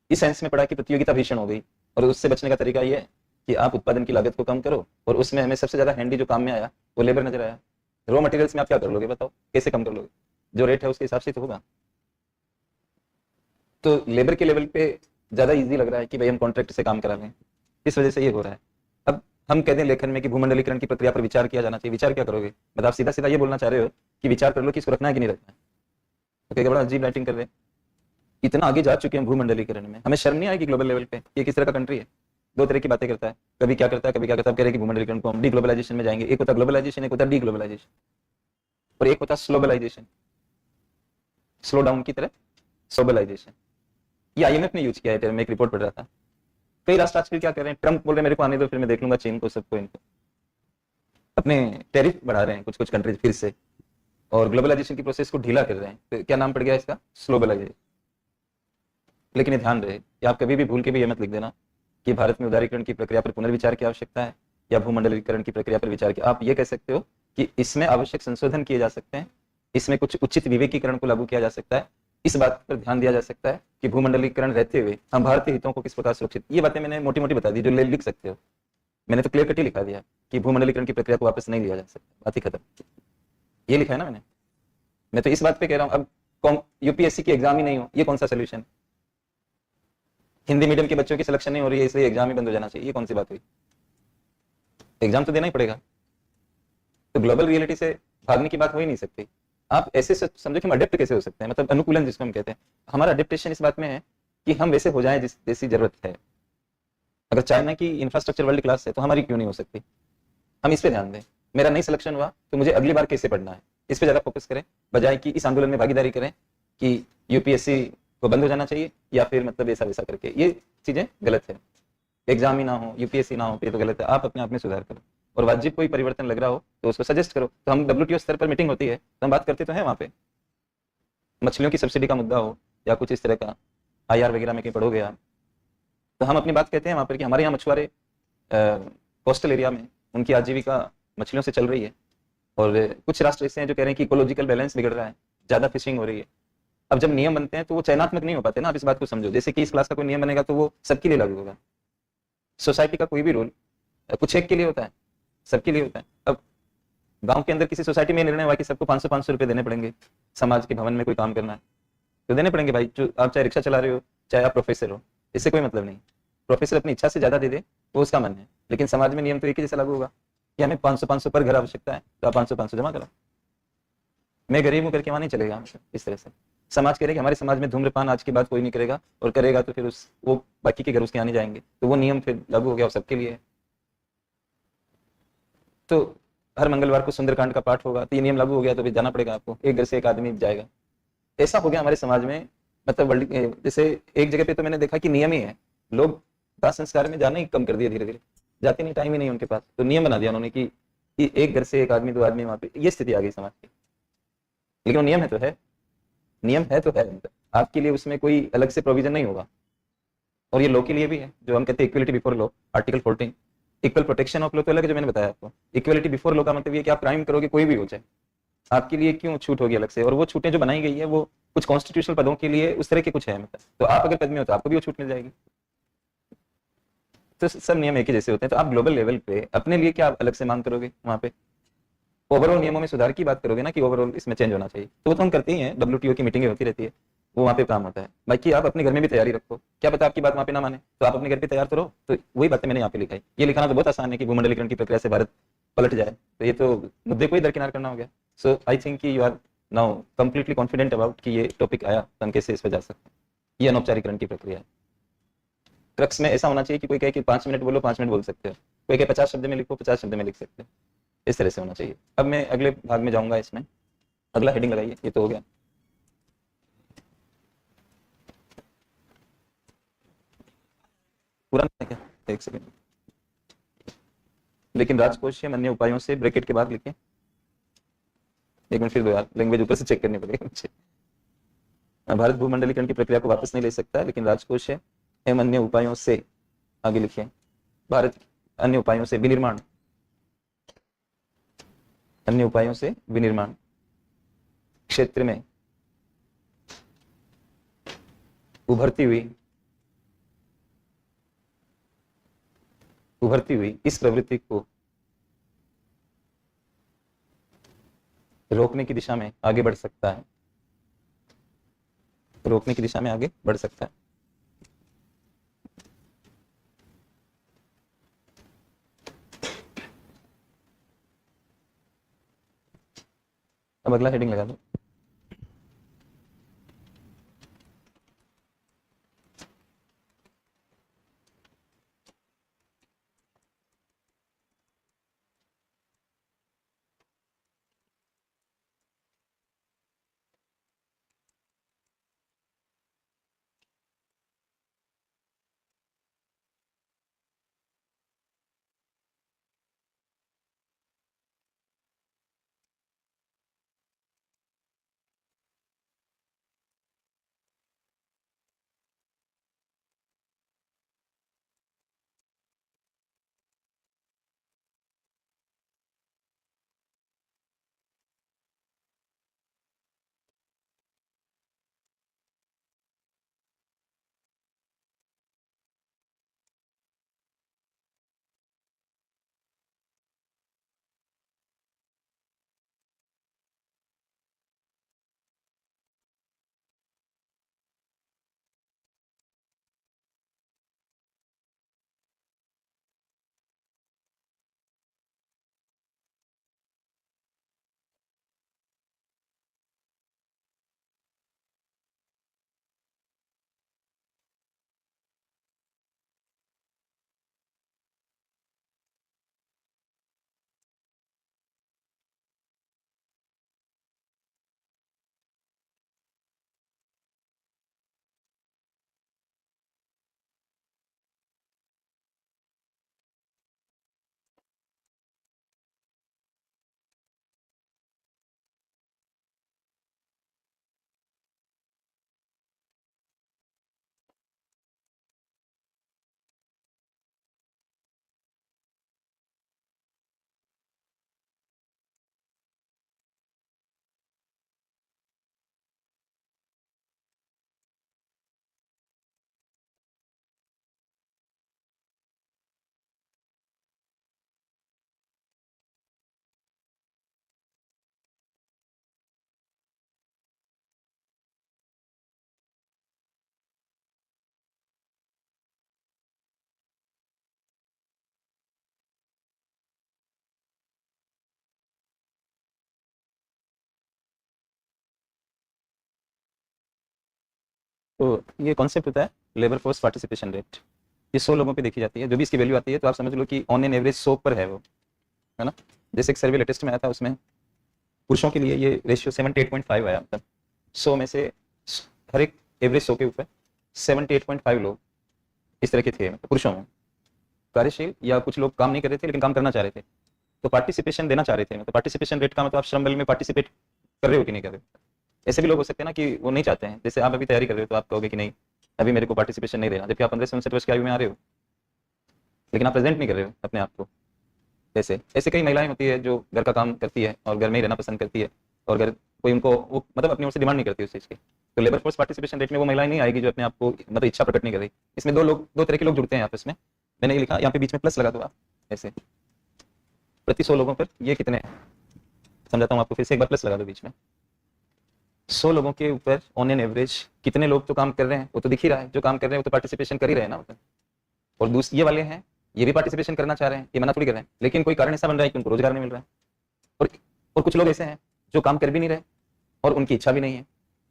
इस सेंस में पड़ा कि प्रतियोगिता भीषण हो गई, और उससे बचने का तरीका ये है कि आप उत्पादन की लागत को कम करो, और उसमें हमें सबसे ज्यादा हैंडी जो काम में आया वो लेबर नजर आया। रॉ मटेरियल्स में आप क्या कर लोगे बताओ, कैसे कम कर लोगे? जो रेट है उसके हिसाब से तो होगा। तो लेबर के लेवल पे ज्यादा इजी लग रहा है कि भाई हम कॉन्ट्रैक्ट से काम करा लें, इस वजह से ये हो रहा है। अब हम कहते हैं लेखन में कि भूमंडलीकरण की प्रक्रिया पर विचार किया जाना चाहिए, विचार क्या करोगे? मतलब आप सीधा सीधा ये बोलना चाह रहे हो कि विचार कर लो कि इसको रखना है कि नहीं रखना है। ओके, बड़ा अजीब राइटिंग कर रहे हैं। इतना आगे जा चुके हैं भूमंडलीकरण में, हमें शर्म नहीं आएगी ग्लोबल लेवल पे? ये किस तरह का कंट्री है? दो तरह की बातें करता है, कभी क्या करता है कभी क्या करता है। कह रहे कि भूमंडलीकरण को हम डी ग्लोबलाइजेशन में जाएंगे। एक होता ग्लोबलाइजेशन, एक होता डी ग्लोबलाइजेशन, और एक होता स्लोबलाइजेशन, स्लो डाउन की तरह सोबलाइजेशन। ये आईएमएफ ने यूज किया है, मैं एक रिपोर्ट पढ़ रहा था। कई राष्ट्र आजकल क्या कर रहे हैं, ट्रंप बोल रहे हैं मेरे को आने दो फिर मैं देख लूंगा चीन को, सबको, इनको अपने टैरिफ बढ़ा रहे हैं कुछ कुछ कंट्रीज फिर से, और ग्लोबलाइजेशन की प्रोसेस को ढीला कर रहे हैं। तो क्या नाम पड़ गया इसका? स्लोबलाइजेशन। लेकिन ये ध्यान रहे कि आप कभी भी भूल के भी ये मत लिख देना कि भारत में उदारीकरण की प्रक्रिया पर पुनर्विचार की आवश्यकता है या भूमंडलीकरण की प्रक्रिया पर विचार की। आप ये कह सकते हो कि इसमें आवश्यक संशोधन किए जा सकते हैं, इसमें कुछ उचित विवेकीकरण को लागू किया जा सकता है, इस बात पर ध्यान दिया जा सकता है कि भूमंडलीकरण रहते हुए हम भारतीय हितों को किस प्रकार सुरक्षित। ये बातें मैंने मोटी मोटी बता दी जो लिख सकते हो। मैंने तो क्लियर कट ही लिखा दिया कि भूमंडलीकरण की प्रक्रिया को वापस नहीं लिया जा सकता, बात ही खत्म। ये लिखा है ना मैंने। मैं तो इस बात पे कह रहा हूं, अब यूपीएससी की एग्जाम ही नहीं हो, ये कौन सा सोल्यूशन? हिंदी मीडियम के बच्चों की सिलेक्शन नहीं हो रही है इसलिए एग्जाम ही बंद हो जाना चाहिए, ये कौन सी बात हुई? एग्जाम तो देना ही पड़ेगा। तो ग्लोबल रियलिटी से भागने की बात हो ही नहीं सकती। आप ऐसे समझो कि हम अडेप्ट कैसे हो सकते हैं, मतलब अनुकूलन जिसको हम कहते हैं। हमारा अडेप्टेशन इस बात में है कि हम वैसे हो जाएं जिस जैसी जरूरत है। अगर चाइना की इंफ्रास्ट्रक्चर वर्ल्ड क्लास है तो हमारी क्यों नहीं हो सकती? हम इस पे ध्यान दें। मेरा नहीं सिलेक्शन हुआ तो मुझे अगली बार कैसे पढ़ना है, इस पे ज्यादा फोकस करें, बजाय कि इस आंदोलन में भागीदारी करें कि यूपीएससी को बंद हो जाना चाहिए या फिर मतलब ऐसा वैसा करके। ये चीजें गलत है। एग्जाम ही ना हो, यूपीएससी ना हो, ये तो गलत है। आप अपने आप में सुधार करो, और वाजिब कोई परिवर्तन लग रहा हो तो उसको सजेस्ट करो। तो हम डब्ल्यूटीओ स्तर पर मीटिंग होती है तो हम बात करते तो हैं वहां पे, मछलियों की सब्सिडी का मुद्दा हो या कुछ इस तरह का, आईआर वगैरह में कहीं पढ़ोगे आप, तो हम अपनी बात कहते हैं वहां पर कि हमारे यहाँ मछुआरे कोस्टल एरिया में उनकी आजीविका मछलियों से चल रही है, और कुछ राष्ट्र ऐसे हैं जो कह रहे हैं कि इकोलॉजिकल बैलेंस बिगड़ रहा है, ज्यादा फिशिंग हो रही है। अब जब नियम बनते हैं तो वो चयनात्मक नहीं हो पाते ना, आप इस बात को समझो। जैसे कि इस क्लास का कोई नियम बनेगा तो वो सबके लिए लागू होगा। सोसाइटी का कोई भी रूल कुछ एक के लिए होता है, सबके लिए होता है। अब गांव के अंदर किसी सोसाइटी में निर्णय हुआ कि सबको 500-500 रुपए देने पड़ेंगे, समाज के भवन में कोई काम करना है तो देने पड़ेंगे भाई। जो आप चाहे रिक्शा चला रहे हो चाहे आप प्रोफेसर हो, इससे कोई मतलब नहीं। प्रोफेसर अपनी इच्छा से ज्यादा दे दे वो उसका मन है, लेकिन समाज में नियम तो एक ही जैसा लागू होगा कि हमें 500-500 पर घर आवश्यकता है तो आप 500-500 जमा करो। मैं गरीब हूं करके वहां नहीं चलेगा इस तरह से। समाज कह रहे कि हमारे समाज में धूम्रपान आज के बाद कोई नहीं करेगा, और करेगा तो फिर वो बाकी के घर उसके आने जाएंगे, तो वो नियम फिर लागू हो गया और सबके लिए है। तो हर मंगलवार को सुंदरकांड का पाठ होगा तो ये नियम लागू हो गया तो फिर जाना पड़ेगा आपको, एक घर से एक आदमी जाएगा। ऐसा हो गया हमारे समाज में, मतलब वर्ल्ड जैसे एक जगह पे तो मैंने देखा कि नियम ही है, लोग दाह संस्कार में जाना ही कम कर दिया, धीरे धीरे जाते नहीं, टाइम ही नहीं उनके पास, तो नियम बना दिया उन्होंने कि एक घर से एक आदमी, दो आदमी वहां पे। ये स्थिति आ गई समाज की। लेकिन वो नियम है तो है, नियम है तो है, आपके लिए उसमें कोई अलग से प्रोविजन नहीं होगा। और ये लॉ के लिए भी है, जो हम कहते हैं equality before law, article 14। Equal protection of law तो अलग है जो मैंने बताया आपको। इक्वलिटी बिफोर लॉ का मतलब ये कि आप क्राइम करोगे कोई भी हो जाए, आपके लिए क्यों छूट होगी अलग से? और वो छूटें जो बनाई गई है वो कुछ कॉन्स्टिट्यूशनल पदों के लिए उस तरह के कुछ है, मतलब तो आप अगर पद में हो तो आपको भी वो छूट मिल जाएगी। तो सब नियम एक ही जैसे होते हैं। तो आप ग्लोबल लेवल पे अपने लिए क्या अलग से मांग करोगे? वहां पे ओवरऑल नियमों में सुधार की बात करोगे ना कि ओवरऑल इसमें चेंज होना चाहिए, तो वो तो हम करते ही हैं, डब्ल्यूटीओ की मीटिंगें होती रहती है, वो वहाँ पे काम होता है। बाकी आप अपने घर में भी तैयारी रखो, क्या पता आपकी बात वहाँ पे ना माने, तो आप अपने घर पे तैयार तो रहो। तो वही बातें मैंने यहाँ पे लिखाई। ये लिखाना तो बहुत आसान है कि भूमंडलीकरण की प्रक्रिया से भारत पलट जाए, तो ये तो मुद्दे को ही दरकिनार करना हो गया। So I think you are now completely confident about कि ये टॉपिक आया तो हम कैसे इस पर जा सकते हैं। ये अनौपचारिकरण की प्रक्रिया है। क्रक्स में ऐसा होना चाहिए कि कोई कहे कि 5 मिनट बोलो, 5 मिनट बोल सकते हो, कोई कहे 50 शब्द में लिखो, 50 शब्द में लिख सकते हो, इस तरह से होना चाहिए। अब मैं अगले भाग में जाऊंगा। इसमें अगला हेडिंग लगाइए, ये तो हो गया। पूरा नहीं है क्या? एक सेकंड। लेकिन राजकोषीय अन्य उपायों से ब्रैकेट के बाद लिखें। एक मिनट फिर दो यार, लैंग्वेज ऊपर से चेक करनी पड़ेगी मुझे। भारत भूमंडलीकरण की प्रक्रिया को वापस नहीं ले सकता, लेकिन राजकोषीय एवं अन्य उपायों से, आगे लिखिए, भारत अन्य उपायों से विनिर्माण, अन्य उपायों से विनिर्माण क्षेत्र में उभरती हुई उभरती हुई इस प्रवृत्ति को रोकने की दिशा में आगे बढ़ सकता है, रोकने की दिशा में आगे बढ़ सकता है। अब अगला हेडिंग लगा दो। तो ये कॉन्सेप्ट होता है लेबर फोर्स पार्टिसिपेशन रेट। ये 100 लोगों पे देखी जाती है, जो भी इसकी वैल्यू आती है तो आप समझ लो कि ऑन एन एवरेज 100 पर है वो, है ना। जैसे एक सर्वे लेटेस्ट में आया था, उसमें पुरुषों के लिए ये रेशियो 78.5 आया, मतलब 100 में से हर एक एवरेज 100 के ऊपर 78.5 लोग इस तरह के थे, मतलब पुरुषों में कार्यशील, या कुछ लोग काम नहीं कर रहे थे लेकिन काम करना चाह रहे थे, तो पार्टिसिपेशन देना चाह रहे थे। मतलब पार्टिसिपेशन रेट का मतलब आप श्रम बल में पार्टिसिपेट कर रहे हो कि नहीं कर रहे हो। ऐसे भी लोग हो सकते हैं ना कि वो नहीं चाहते हैं, जैसे आप अभी तैयारी कर रहे हो तो आप कहोगे कि नहीं अभी मेरे को पार्टिसिपेशन नहीं देना, जबकि आप 15 से 59 वर्ष की आयु में आ रहे हो, लेकिन आप प्रेजेंट नहीं कर रहे हो अपने आप को। ऐसे ऐसे कई महिलाएं होती है जो घर का काम करती है और घर में ही रहना पसंद करती है, और घर कोई उनको वो मतलब अपनी ओर से डिमांड नहीं करती उस चीज़ की। तो लेबर फोर्स पार्टिसिपेशन रेट में वो महिलाएं नहीं आएगी जो अपने आप को मतलब इच्छा प्रकट नहीं कर रही। इसमें दो तरह के लोग जुड़ते हैं आपस में। मैंने ये लिखा, यहाँ पे बीच में प्लस लगा दो आप, ऐसे प्रति 100 लोगों पर ये कितने, समझाता हूँ आपको फिर से, एक बार प्लस लगा दो बीच में। 100 लोगों के ऊपर ऑन एन एवरेज कितने लोग तो काम कर रहे हैं, वो तो दिख ही रहा है, जो काम कर रहे हैं वो तो पार्टिसिपेशन कर ही रहे हैं ना, मतलब। और दूसरे ये वाले हैं, ये भी पार्टिसिपेशन करना चाह रहे हैं, ये मना थोड़ी कर रहे हैं, लेकिन कोई कारण ऐसा बन रहा है कि उनको रोजगार नहीं मिल रहा है। और कुछ लोग ऐसे हैं जो काम कर भी नहीं रहे और उनकी इच्छा भी नहीं है।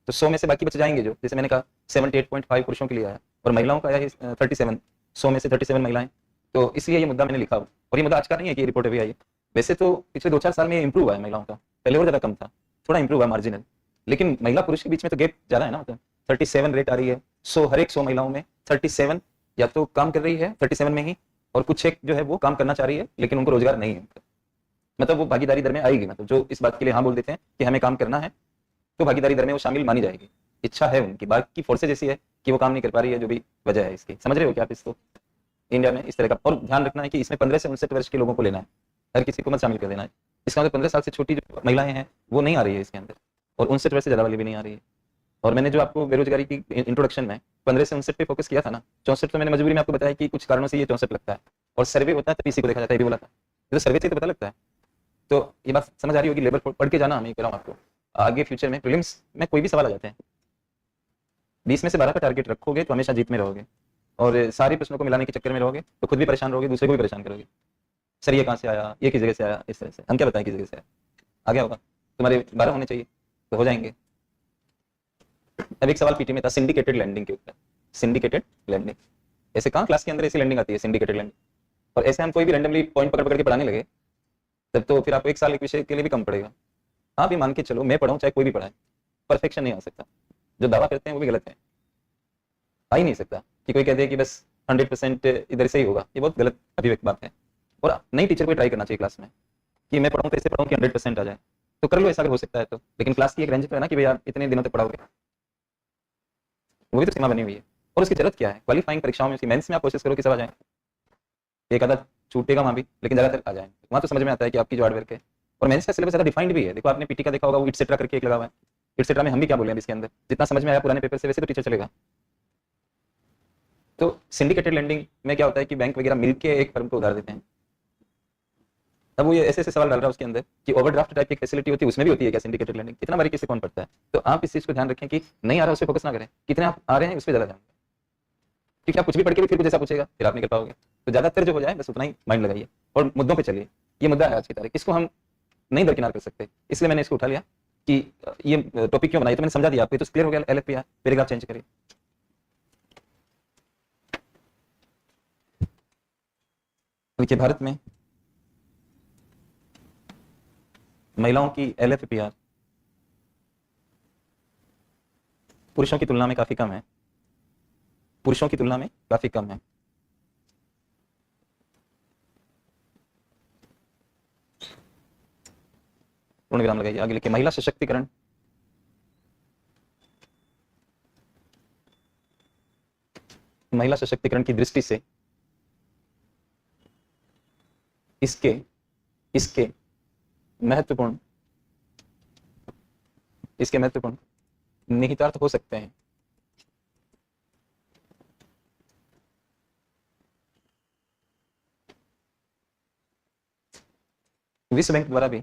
तो 100 में से बाकी बच जाएंगे, जो जैसे मैंने कहा 78.5 पुरुषों के लिए आया और महिलाओं का आया 37, 100 में से 37 महिलाएं। तो इसलिए ये मुद्दा मैंने लिखा, और ये मुद्दा आज का नहीं है कि ये रिपोर्ट अभी आई है। वैसे तो पिछले 2-4 साल में इंप्रूव हुआ है महिलाओं का, पहले और ज्यादा कम था, थोड़ा इंप्रूव हुआ मार्जिनल, लेकिन महिला पुरुष के बीच में तो गैप ज्यादा है ना। मतलब 37 रेट आ रही है, 100 हर एक 100 महिलाओं में 37 या तो काम कर रही है 37 में ही, और कुछ एक जो है वो काम करना चाह रही है लेकिन उनको रोजगार नहीं है। मतलब वो भागीदारी दर में आएगी, मतलब जो इस बात के लिए हाँ बोल देते हैं कि हमें काम करना है, तो भागीदारी दर में वो शामिल मानी जाएगी। इच्छा है उनकी, बाकी फोर्सेज ऐसी है कि वो काम नहीं कर पा रही है, जो भी वजह है इसकी। समझ रहे हो क्या आप इसको? इंडिया में इस तरह का, और ध्यान रखना है कि इसमें 15 से 59 वर्ष के लोगों को लेना है, हर किसी को मत शामिल कर देना है। इसका मतलब 15 साल से छोटी जो महिलाएं हैं वो नहीं आ रही है इसके अंदर, और 59 वर्ष से ज्यादा वाली भी नहीं आ रही है। और मैंने जो आपको बेरोजगारी की इंट्रोडक्शन में 15 से 59 पे फोकस किया था ना, 64 तो मैंने मजबूरी में आपको बताया कि कुछ कारणों से ये 64 लगता है, और सर्वे होता है तब इसी को देखा जाता है, ये भी बोला था, ये तो सर्वे से तो पता लगता है। तो ये बात समझ आ रही होगी, लेबर पढ़ के जाना, मैं कह रहा हूँ आपको, आगे फ्यूचर में प्रीलिम्स में कोई भी सवाल आ जाते हैं, 20 में से 12 का टारगेट रखोगे तो हमेशा जीत में रहोगे, और सारे प्रश्नों को मिलाने के चक्कर में रहोगे तो खुद भी परेशान रहोगे, दूसरे को भी परेशान करोगे, सर ये कहाँ से आया, ये किस जगह से आया, इस तरह से हम क्या बताएं किस जगह से आया, आ गया होगा, तुम्हारे 12 होने चाहिए तो हो जाएंगे। अब एक सवाल पीटी में था सिंडिकेटेड लैंडिंग के ऊपर, सिंडिकेटेड लैंडिंग, ऐसे कहाँ क्लास के अंदर ऐसी लैंडिंग आती है, सिंडिकेटेड लैंडिंग, और ऐसे हम कोई भी रैंडमली पॉइंट पकड़ पकड़ के पढ़ाने लगे तब तो फिर आपको एक साल एक विषय के लिए भी कम पड़ेगा। हाँ भी मान के चलो, मैं पढ़ाऊँ चाहे कोई भी पढ़ाए, परफेक्शन नहीं आ सकता, जो दावा करते हैं वो भी गलत है, आ ही नहीं सकता कि कोई कह दे कि बस 100% इधर से ही होगा, ये बहुत गलत अभिव्यक्त बात है। और नई टीचर को ट्राई करना चाहिए क्लास में कि मैं पढ़ाऊँ तो ऐसे पढ़ाऊँ कि 100% आ जाए, तो कर लो ऐसा अगर हो सकता है तो, लेकिन क्लास की एक रेंज तो है ना कि भैया इतने दिनों तक पढ़ाओगे, वो भी तो सीमा बनी हुई है। और उसकी जरूरत क्या है, क्वालिफाइंग परीक्षाओं में, मेंस में आप कोशिश करो कि सब आ जाए, एक आधा छूटेगा वहाँ भी लेकिन ज्यादातर आ जाए, वहाँ तो समझ में आता है कि आपकी जो हार्डवर्क है। और मेंस का सिलेबस ज़्यादा डिफाइंड भी है, देखो आपने पीटी का देखा होगा, वो इटसेट्रा करके एक लगा हुआ है, इटसेट्रा में हम भी क्या बोले हैं इसके अंदर, जितना समझ में आया पुराने पेपर से वैसे तो टीचर चलेगा। तो सिंडिकेटेड लैंडिंग में क्या होता है कि बैंक वगैरह मिलके एक फर्म को उधार देते हैं, अब वो ये ऐसे ऐसे सवाल डाल रहा है उसके अंदर कि ओवरड्राफ्ट टाइप की फैसिलिटी होती है, उसमें भी होती है क्या सिंडिकेटेड लैंडिंग, इतना बारीकी से कौन पढ़ता है। तो आप इस चीज को ध्यान रखें कि नहीं आ रहा उस पर फोकस ना करें, कितने आप आ रहे हैं उस पर ज्यादा ध्यान दें, क्योंकि आप कुछ भी पढ़ के भी फिर कुछ ऐसा पूछेगा फिर आप नहीं कर पाओगे, तो ज्यादातर जो हो जाए बस उतना ही माइंड लगाइए और मुद्दों पे चलिए। ये मुद्दा है आज की तारीख, इसको हम नहीं दरकिनार कर सकते, इसलिए मैंने इसको उठा लिया कि ये टॉपिक क्यों बनाई, तो मैंने समझा दिया आपको, तो क्लियर हो गया, LFPR पैराग्राफ चेंज करिए। देखिए भारत में महिलाओं की LFPR पुरुषों की तुलना में काफी कम है, पुरुषों की तुलना में काफी कम है। पूर्ण विराम लगाइए, आगे लिखिए महिला सशक्तिकरण, महिला सशक्तिकरण की दृष्टि से इसके इसके महत्वपूर्ण निहितार्थ हो सकते हैं। विश्व बैंक द्वारा भी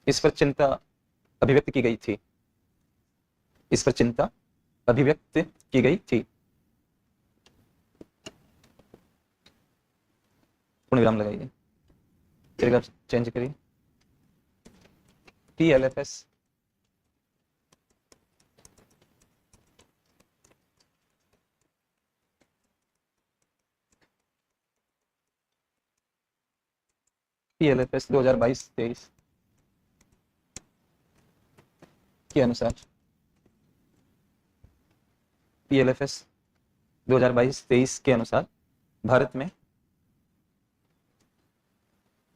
इस पर चिंता अभिव्यक्त की गई थी, इस पर चिंता अभिव्यक्त की गई थी। पूर्ण विराम लगाइए, पैराग्राफ चेंज करिए। PLFS PLFS 2022-23 के अनुसार, PLFS 2022-23 के अनुसार भारत में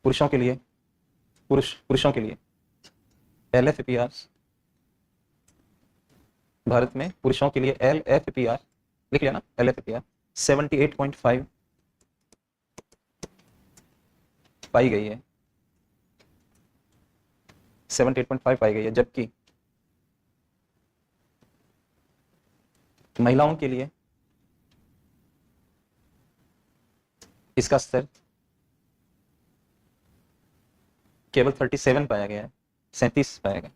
पुरुषों के लिए LFPR, भारत में पुरुषों के लिए LFPR लिख लिया ना, LFPR 78.5 पाई गई है, 78.5 पाई गई है, जबकि महिलाओं के लिए इसका स्तर केवल 37 पाया गया है, 37 पाया गया।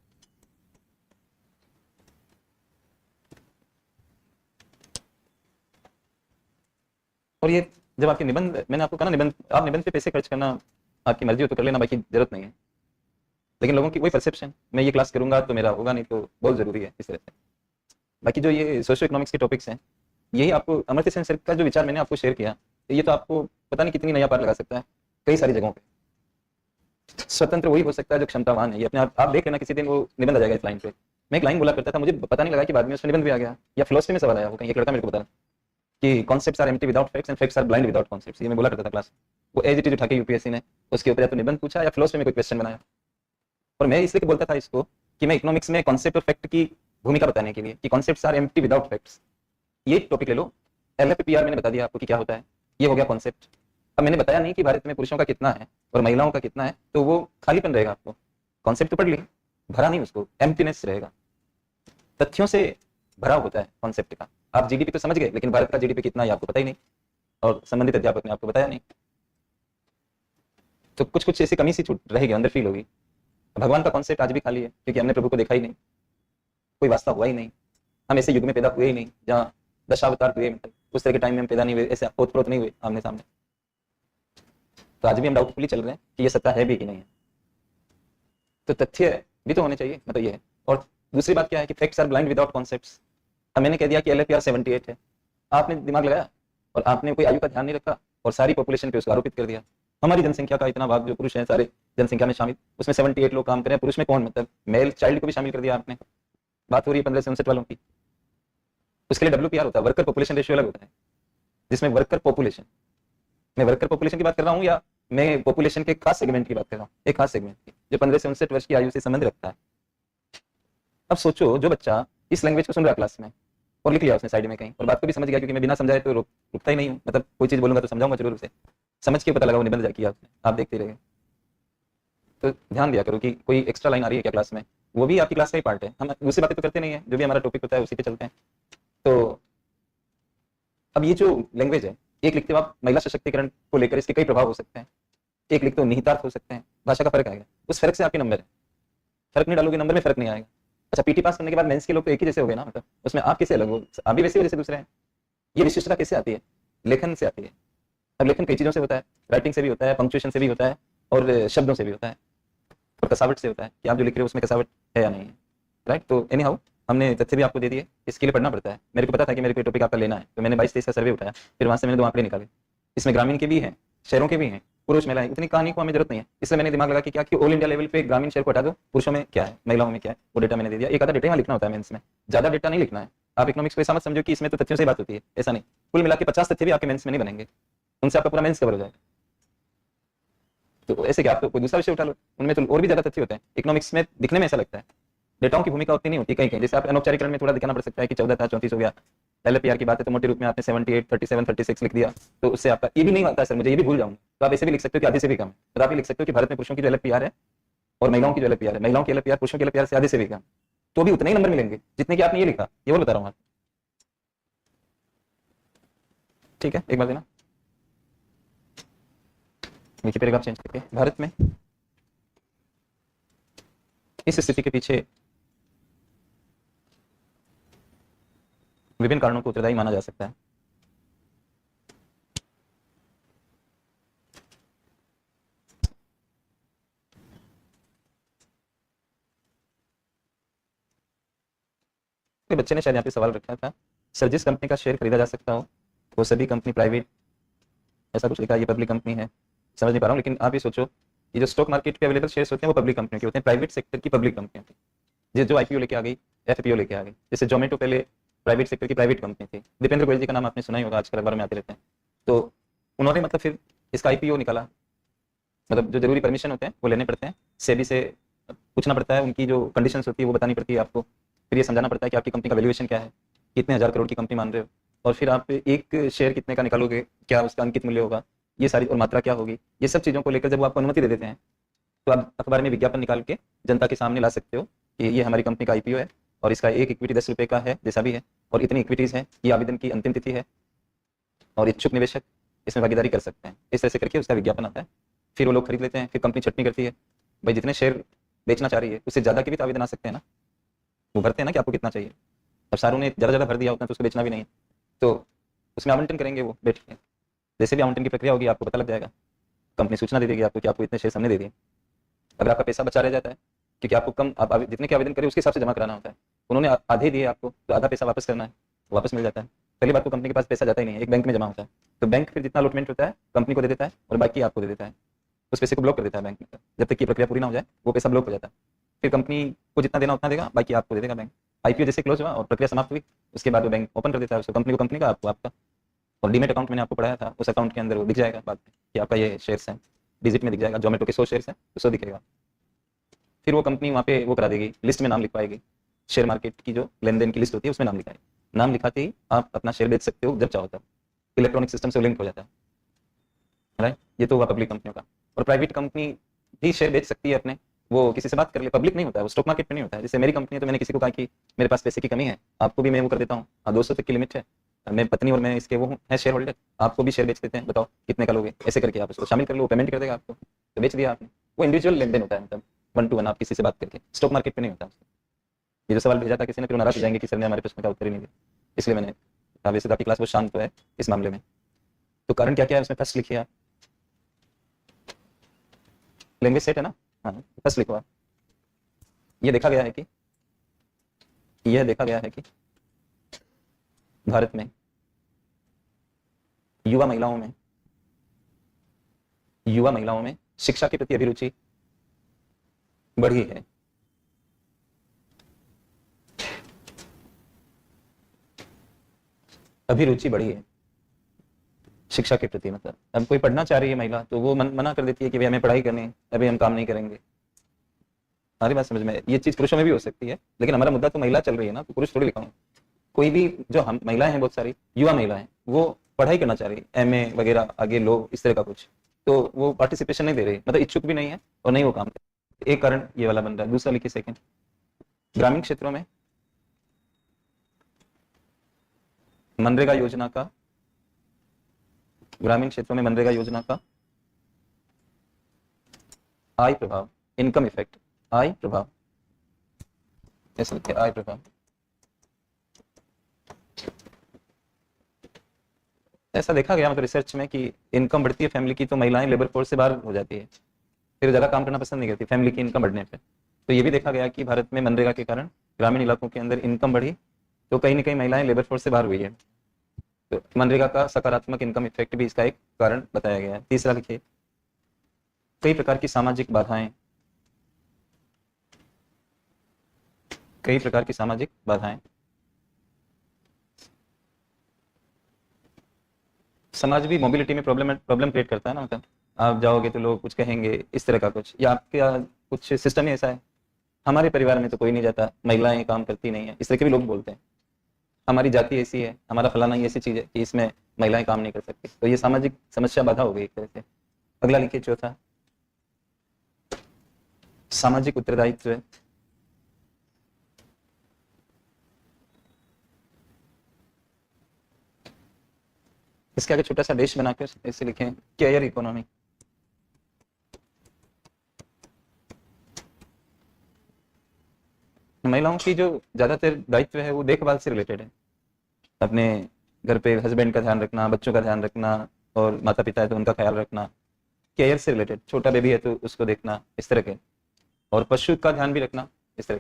और ये जब आपके निबंध, मैंने आपको कहा ना निबंध, आप निबंध पे पैसे खर्च करना आपकी मर्जी हो तो कर लेना, बाकी जरूरत नहीं है। लेकिन लोगों की वही परसेप्शन, मैं ये क्लास करूंगा तो मेरा होगा नहीं, तो बहुत जरूरी है इस तरह से। बाकी जो ये सोशियो इकोनॉमिक्स के टॉपिक्स हैं, यही आपको अमर्त्य सेन सर का जो विचार मैंने आपको शेयर किया, ये तो आपको पता नहीं कितनी नया पार लगा सकता है कई सारी जगहों पे। स्वतंत्र वही हो सकता है जो क्षमतावान है, ये अपने आप देख लेना, किसी दिन वो निबंध आ जाएगा इस लाइन पे। मैं एक लाइन बोला करता था, मुझे पता नहीं लगा कि बाद में उसमें निबंध भी आ गया, या फिलोसफी में सवाल आया, वो कहीं एक लड़का मेरे को बता कि concepts are empty without facts and facts are blind without concepts, ये मैं बोला करता था क्लास। वो एज इट इज उठा के यूपीएससी ने उसके ऊपर या तो निबंध पूछा या फिलोसफी में कोई क्वेश्चन बनाया, और मैं इसलिए बोलता था इसको कि मैं इकोनॉमिक्स में कॉन्सेप्ट और फैक्ट की भूमिका बताने के लिए कि concepts are empty without facts, ये टॉपिक ले लो। LFPR मैंने बता दिया आपको कि क्या होता है, ये हो गया कॉन्सेप्ट। अब मैंने बताया नहीं कि भारत में पुरुषों का कितना है और महिलाओं का कितना है, तो वो खालीपन रहेगा, आपको कॉन्सेप्ट तो पढ़ ली, भरा नहीं, उसको एम्प्टीनेस रहेगा। तथ्यों से भरा होता है कॉन्सेप्ट का। आप जीडीपी तो समझ गए, लेकिन भारत का जीडीपी कितना है आपको पता ही नहीं, और संबंधित अध्यापक ने आपको बताया नहीं, तो कुछ कुछ ऐसी कमी सी छूट रहेगी, अंदर फील होगी। भगवान का कॉन्सेप्ट आज भी खाली है, क्योंकि हमने प्रभु को देखा ही नहीं, कोई वास्ता हुआ ही नहीं, हम ऐसे युग में पैदा हुए ही नहीं जहाँ दशावतार हुए, मतलब उस तरह के टाइम में हम पैदा नहीं हुए, ऐसे ओतप्रोत नहीं हुए आमने सामने। तो आज भी हम डाउटफुली चल रहे हैं कि ये सत्ता है भी कि नहीं है। तो तथ्य भी तो होने चाहिए, मतलब ये है। और दूसरी बात क्या है कि facts are blind without concepts. अब मैंने कह दिया कि LFR 78 है, आपने दिमाग लगाया और आपने कोई आयु का ध्यान नहीं रखा और सारी पॉपुलेशन पे उसको आरोपित कर दिया। हमारी जनसंख्या का इतना भाग जो पुरुष है, सारे जनसंख्या में शामिल, उसमें 78 लोग काम करें, पुरुष में कौन, मतलब मेल चाइल्ड को भी शामिल कर दिया आपने। बात हो रही है 15 से 59 वालों की। उसके लिए WPR होता है, वर्कर पॉपुलेशन रेशियो अलग होता है, जिसमें वर्कर पॉपुलेशन, मैं वर्कर पॉपुलेशन की बात कर रहा हूँ या मैं पॉपुलेशन के खास सेगमेंट की बात कर रहा हूँ, एक खास सेगमेंट की जो 15 से 59 वर्ष की आयु से संबंध रखता है। अब सोचो, जो बच्चा इस लैंग्वेज को सुन रहा है क्लास में और लिख लिया उसने साइड में कहीं, और बात को भी समझ गया, क्योंकि मैं बिना समझाए तो रुकता ही नहीं हूँ, मतलब कोई चीज बोलूंगा तो समझाऊंगा जरूर उसे, समझ के पता लगा वो निबंध किया उसने, आप देखते रहे। तो ध्यान दिया करो कि कोई एक्स्ट्रा लाइन आ रही है क्या क्लास में, वो भी आपकी क्लास का ही पार्ट है। हम दूसरी बातें तो करते नहीं है, जो भी हमारा टॉपिक होता है उसी पे चलते हैं। तो अब ये जो लैंग्वेज है, एक लिखते हो आप महिला सशक्तिकरण को लेकर, इसके कई प्रभाव हो सकते हैं, एक लिखते हो निहितार्थ हो सकते हैं, भाषा का फर्क आएगा, उस फर्क से आपके नंबर है, फर्क नहीं डालोगे नंबर में फर्क नहीं आएगा। अच्छा, पीटी पास करने के बाद मेंस के लोग तो एक ही जैसे हो गए ना, मतलब उसमें आप कैसे अलग हो, आप भी वैसे हो जैसे दूसरे हैं। ये विशिष्टता कैसे आती है, लेखन से आती है। अब लेखन कई चीजों से होता है, राइटिंग से भी होता है, पंक्चुएशन से भी होता है, और शब्दों से भी होता है, और कसावट से होता है कि आप जो लिख रहे हो उसमें कसावट है या नहीं है, राइट। तो एनी हाउ हमने तथ्य भी आपको दे दिए, इसके लिए पढ़ना पड़ता है। मेरे को पता था कि मेरे को टॉपिक आपका लेना है, तो मैंने 22-23 का सर्वे उठाया, फिर वहां से मैंने 2 आंकड़े निकाले, इसमें ग्रामीण के भी हैं, शहरों के भी हैं, पुरुष महिलाएं, इतनी कहानी को हमें जरूरत नहीं है। इसलिए मैंने दिमाग लगा कि क्या कि ऑल इंडिया लेवल पे ग्रामीण शहर को हटा दो, पुरुषों में क्या है, महिलाओं में क्या है, वो डेटा मैंने दे दिया। एक आधा डेटा यहाँ लिखना होता है मेंस में, ज्यादा डेटा नहीं लिखना है। आप इकोनॉमिक्स को ऐसा मत समझो कि इसमें तो तथ्यों से बात होती है, ऐसा नहीं। कुल मिला के 50 तथ्य भी आपके मेंस में नहीं बनेंगे, उनसे आपका पूरा मेंस कवर हो जाएगा। तो ऐसे क्या, आप तो कोई दूसरा विषय उठा लो, उनमें तो और भी ज्यादा तथ्य होते हैं। इकोनॉमिक्स में दिखने में ऐसा लगता है, डेटाओं की भूमिका उतनी नहीं होती कहीं कहीं। जैसे आप अनौपचारिकरण में थोड़ा दिखाना पड़ सकता है कि 14 था 34 हो गया, LFR की बात है तो मोटे रूप में आपने 78, 37, 36 लिख दिया, तो उससे आपका ये भी नहीं आता सर, मुझे ये भी भूल जाऊंगा, तो आप ऐसे भी लिख सकते हो कि आधे से भी कम है। तो आप ये लिख सकते हो कि भारत में पुरुषों की जो LFR है और महिलाओं की जो LFR है, महिलाओं की LFR पुरुषों की LFR से आधे से भी कम, तो भी उतने ही नंबर मिलेंगे जितने की आपने ये लिखा, ये और बता रहा हूँ आपको। ठीक है, एक बार देना नीचे पैराग्राफ चेंज करके। भारत में इस स्थिति के पीछे विभिन्न कारणों को उत्तरदायी माना जा सकता है। बच्चे ने शायद यहाँ पे सवाल रखा था, सर जिस कंपनी का शेयर खरीदा जा सकता हो वो सभी कंपनी प्राइवेट, ऐसा कुछ लिखा है, ये पब्लिक कंपनी है, समझ नहीं पा रहा हूँ। लेकिन आप ये सोचो, ये जो स्टॉक मार्केट पे अवेलेबल शेयर्स होते हैं वो पब्लिक कंपनी के होते हैं, प्राइवेट सेक्टर की पब्लिक कंपनी थी, जो IPO लेके आ गई, FPO लेके आ गई। जैसे जोमेटो पहले प्राइवेट सेक्टर की प्राइवेट कंपनी थी, दीपेंद्र गोयल जी का नाम आपने सुना ही होगा, आजकल अखबार में आते रहते हैं। तो उन्होंने मतलब फिर इसका IPO निकाला, मतलब जो जरूरी परमिशन होते हैं वो लेने पड़ते हैं, सेबी से पूछना पड़ता है, उनकी जो कंडीशंस होती है वो बतानी पड़ती है आपको, फिर ये समझाना पड़ता है कि आपकी कंपनी का वैल्यूएशन क्या है, कितने हजार करोड़ की कंपनी मान रहे हो, और फिर आप एक शेयर कितने का निकालोगे, क्या उसका अंकित मूल्य होगा, ये सारी, और मात्रा क्या होगी, ये सब चीज़ों को लेकर जब वो आपको अनुमति दे देते हैं तो आप अखबार में विज्ञापन निकाल के जनता के सामने ला सकते हो कि ये हमारी कंपनी का IPO है और इसका एक इक्विटी 10 रुपये का है, जैसा भी है, और इतनी इक्विटीज़ है, ये आवेदन की अंतिम तिथि है, और इच्छुक निवेशक इसमें भागीदारी कर सकते हैं। इस तरह से करके उसका विज्ञापन आता है, फिर वो लोग खरीद लेते हैं, फिर कंपनी छटनी करती है, भाई जितने शेयर बेचना चाह रही है उससे ज़्यादा के भी तो आवेदन आ सकते हैं ना, वो भरते हैं ना कि आपको कितना चाहिए। अब सारों ने ज़्यादा भर दिया उतना तो उसको बेचना भी नहीं है, तो उसमें आवंटन करेंगे वो बैठ के, जैसे भी आवंटन की प्रक्रिया होगी आपको पता लग जाएगा, कंपनी सूचना दे देगी आपको कि आपको इतने शेयर हमने दे दिए। अगर आपका पैसा बचा रह जाता है, क्योंकि आपको कम, आप जितने के आवेदन करें उसके हिसाब से जमा कराना होता है, उन्होंने आधे दिए आपको तो आधा पैसा वापस करना है, वापस मिल जाता है। पहली बात तो कंपनी के पास पैसा जाता ही नहीं है, एक बैंक में जमा होता है, तो बैंक फिर जितना अलॉटमेंट होता है कंपनी को दे देता है और बाकी आपको दे देता है, उस पैसे को ब्लॉक कर देता है बैंक में, जब तक की प्रक्रिया पूरी ना हो जाए वो पैसा ब्लॉक हो जाता है। फिर कंपनी को जितना देना उतना देगा, बाकी आपको दे देगा बैंक। IPO जैसे क्लोज हुआ और प्रक्रिया समाप्त हुई, उसके बाद वो बैंक ओपन कर देता है उसको, कंपनी को कंपनी का, आपको आपका। और डीमेट अकाउंट मैंने आपको पढ़ाया था, उस अकाउंट के अंदर वो दिख जाएगा बाद में कि आपका ये शेयर्स हैं, डिजिट में दिख जाएगा, जोमेटो के 100 शेयर्स हैं तो 100 दिखेगा। फिर वो कंपनी वहाँ पे वो करा देगी, लिस्ट में नाम लिखवाएगी, शेयर मार्केट की जो लेन देन की लिस्ट होती है उसमें नाम लिखाएगी, नाम लिखाते ही आप अपना शेयर बेच सकते हो जब चाहो तब, इलेक्ट्रॉनिक सिस्टम से लिंक हो जाता है। राइट, ये तो हुआ पब्लिक कंपनियों का। और प्राइवेट कंपनी भी शेयर बेच सकती है अपने, वो किसी से बात कर ले, पब्लिक नहीं होता है वो, स्टॉक मार्केट में नहीं होता है। जैसे मेरी कंपनी है तो मैंने किसी को कहा कि मेरे पास पैसे की कमी है, आपको भी मैं वो कर देता हूँ, 200 तक की लिमिट है, मैं पत्नी और मैं इसके वो हूँ, है शेयर होल्डर, आपको भी शेयर बेच देते हैं, बताओ कितने का लोगे, ऐसे करके आप उसको शामिल कर लो, पेमेंट कर देगा आपको, तो बेच दिया आपने। वो इंडिविजुअल लेन देन होता है, मतलब 1 to 1 आप किसी से बात करके, स्टॉक मार्केट पे नहीं होता। ये जो सवाल भेजा था किसी ने, फिर नाराज हो जाएंगे कि सर ने हमारे प्रश्न का उत्तर ही नहीं दिया, इसलिए मैंने कहा। वैसे तो आपकी क्लास बहुत शांत है इस मामले में। तो कारण क्या क्या है उसमें, फर्स्ट लिखिए आप, लैंग्वेज सेट है ना, हाँ फर्स्ट लिखो आप। ये देखा गया है कि भारत में युवा महिलाओं में शिक्षा के प्रति अभिरुचि बढ़ी है। अभिरुचि बढ़ी है शिक्षा के प्रति, मतलब अब कोई पढ़ना चाह रही है महिला तो वो मना कर देती है कि भाई हमें पढ़ाई करनी है, अभी हम काम नहीं करेंगे। हमारी बात समझ में, ये चीज पुरुषों में भी हो सकती है, लेकिन हमारा मुद्दा तो महिला चल रही है ना, तो पुरुष थोड़ी लिखा हूँ। कोई भी जो हम महिलाएं हैं, बहुत सारी युवा महिलाएं, वो पढ़ाई करना चाह रही है, एमए वगैरह आगे लो, इस तरह का कुछ, तो वो पार्टिसिपेशन नहीं दे रही, मतलब इच्छुक भी नहीं है और नहीं वो काम कर। एक कारण ये वाला बन रहा है। दूसरा लिखिए सेकंड, ग्रामीण क्षेत्रों में मनरेगा योजना का आय प्रभाव, इनकम इफेक्ट, आय प्रभाव, ऐसे लिखिए आय प्रभाव। ऐसा देखा गया मतलब रिसर्च में कि इनकम बढ़ती है फैमिली की तो महिलाएं लेबर फोर्स से बाहर हो जाती है, फिर ज्यादा काम करना पसंद नहीं करती फैमिली की इनकम बढ़ने पे। तो ये भी देखा गया कि भारत में मनरेगा के कारण ग्रामीण इलाकों के अंदर इनकम बढ़ी, तो कहीं ना कहीं महिलाएं लेबर फोर्स से बाहर हुई है। तो मनरेगा का सकारात्मक इनकम इफेक्ट भी इसका एक कारण बताया गया है। तीसरा लिखिए, कई प्रकार की सामाजिक बाधाएं, समाज भी मोबिलिटी में प्रॉब्लम क्रिएट करता है ना, मतलब आप जाओगे तो लोग कुछ कहेंगे, इस तरह का कुछ, या आपका कुछ सिस्टम ही ऐसा है। हमारे परिवार में तो कोई नहीं जाता, महिलाएं काम करती नहीं है, इस तरह के भी लोग बोलते हैं। हमारी जाति ऐसी है, हमारा फलाना ही ऐसी चीज है कि इसमें महिलाएं काम नहीं कर सकती, तो ये सामाजिक समस्या बाधा हो गई एक तरह से। अगला लिखिए चौथा, सामाजिक उत्तरदायित्व है। इसके आगे छोटा सा देश बनाकर ऐसे लिखें, केयर इकोनॉमी। महिलाओं की जो ज्यादातर दायित्व है वो देखभाल से रिलेटेड है, अपने घर पे हस्बैंड का ध्यान रखना, बच्चों का ध्यान रखना, और माता पिता है तो उनका ख्याल रखना, केयर से रिलेटेड, छोटा बेबी है तो उसको देखना, इस तरह के, और पशु का ध्यान भी रखना, इस तरह।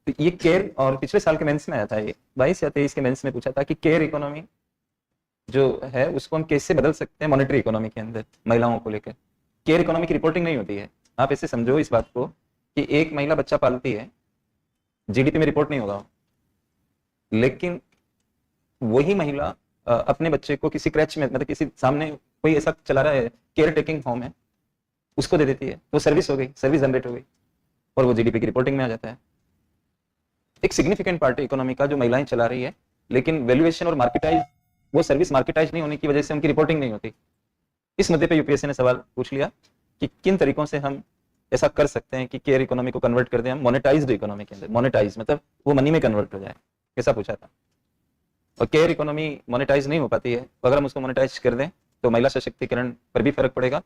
तो ये केयर, और पिछले साल के मेंस में आया था, ये 22 या 23 के मेंस में पूछा था कि केयर इकोनॉमी जो है उसको हम कैसे बदल सकते हैं मॉनेटरी इकोनॉमी के अंदर महिलाओं को लेकर। केयर इकोनॉमी की रिपोर्टिंग नहीं होती है, आप ऐसे समझो इस बात को कि एक महिला बच्चा पालती है, जीडीपी में रिपोर्ट नहीं होगा, लेकिन वही महिला अपने बच्चे को किसी क्रैच में, मतलब किसी सामने कोई ऐसा चला रहा है, केयर टेकिंग होम है, उसको दे देती है, वो सर्विस हो गई, सर्विस जनरेट हो गई, और वो जीडीपी की रिपोर्टिंग में आ जाता है। एक सिग्निफिकेंट पार्ट है इकोनॉमी का जो महिलाएं चला रही है, लेकिन वैल्यूएशन और मार्केटाइज, वो सर्विस मार्केटाइज नहीं होने की वजह से उनकी रिपोर्टिंग नहीं होती। इस मुद्दे पे यूपीएससी ने सवाल पूछ लिया कि किन तरीकों से हम ऐसा कर सकते हैं कि केयर इकोनॉमी को कन्वर्ट कर दें हम मोनेटाइज्ड इकोनॉमी के अंदर। मोनेटाइज मतलब वो मनी में कन्वर्ट हो जाए, कैसा पूछा था। और केयर इकोनॉमी मोनेटाइज नहीं हो पाती है, तो अगर हम उसको मोनेटाइज कर दें तो महिला सशक्तिकरण पर भी फर्क पड़ेगा,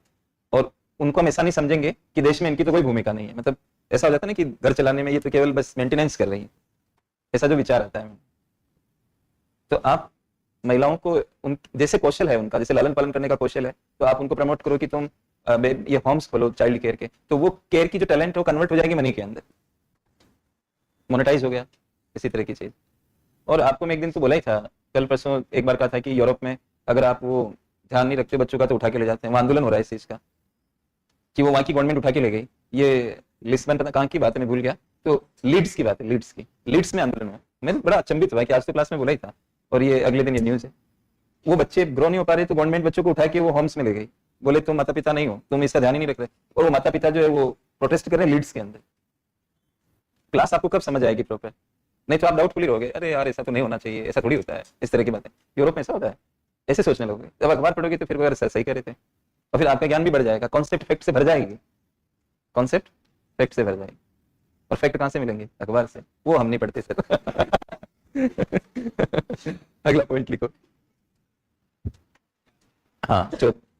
और उनको हम ऐसा नहीं समझेंगे कि देश में इनकी तो कोई भूमिका नहीं है, मतलब ऐसा हो जाता है ना कि घर चलाने में ये तो केवल बस मेंटेनेंस कर रही है, ऐसा जो विचार आता है। तो आप महिलाओं को उन जैसे कौशल है उनका, जैसे लालन पालन करने का कौशल है, तो आप उनको प्रमोट करो कि तुम ये होम्स खोलो चाइल्ड केयर के, तो वो केयर की जो टैलेंट है वो कन्वर्ट हो जाएगी मनी के अंदर, मोनेटाइज हो गया, इसी तरह की चीज। और आपको मैं एक दिन तो बोला ही था, कल परसों एक बार कहा था कि यूरोप में अगर आप वो ध्यान नहीं रखते बच्चों का तो उठा के ले जाते हैं, वहां आंदोलन हो रहा है इस चीज का कि वो वहां की गवर्नमेंट उठा के ले गई। ये लिस्बन पता कहाँ की बात है मैं भूल गया, तो लीड्स की बात है, लीड्स में आंदोलन हुआ। मैं बड़ा अचंभित हुआ कि आज तो क्लास में बोला ही था, और ये अगले दिन ये न्यूज है। वो बच्चे ग्रो नहीं हो पा रहे तो गवर्नमेंट बच्चों को उठा के वो होम्स में ले गई, बोले तुम माता पिता नहीं हो, तुम इसका ध्यान ही नहीं रख रहे, और वो माता पिता जो है वो प्रोटेस्ट कर रहे हैं लीड्स के अंदर। क्लास आपको कब समझ आएगी प्रॉपर, नहीं तो आप डाउटफुली रहोगे, अरे यार ऐसा तो नहीं होना चाहिए, ऐसा थोड़ी होता है, इस तरह की बातें। यूरोप में ऐसा होता है, ऐसे सोचने लोगे, जब अखबार पढ़ोगे तो फिर वगैरह सही कह रहे थे। और फिर आपका ज्ञान भी बढ़ जाएगा, कॉन्सेप्ट फैक्ट से भर जाएगी, कॉन्सेप्ट फैक्ट से भर जाएगी। और फैक्ट कहाँ से मिलेंगे? अखबार से, वो हम नहीं पढ़ते सर। अगला पॉइंट लिखो। हाँ,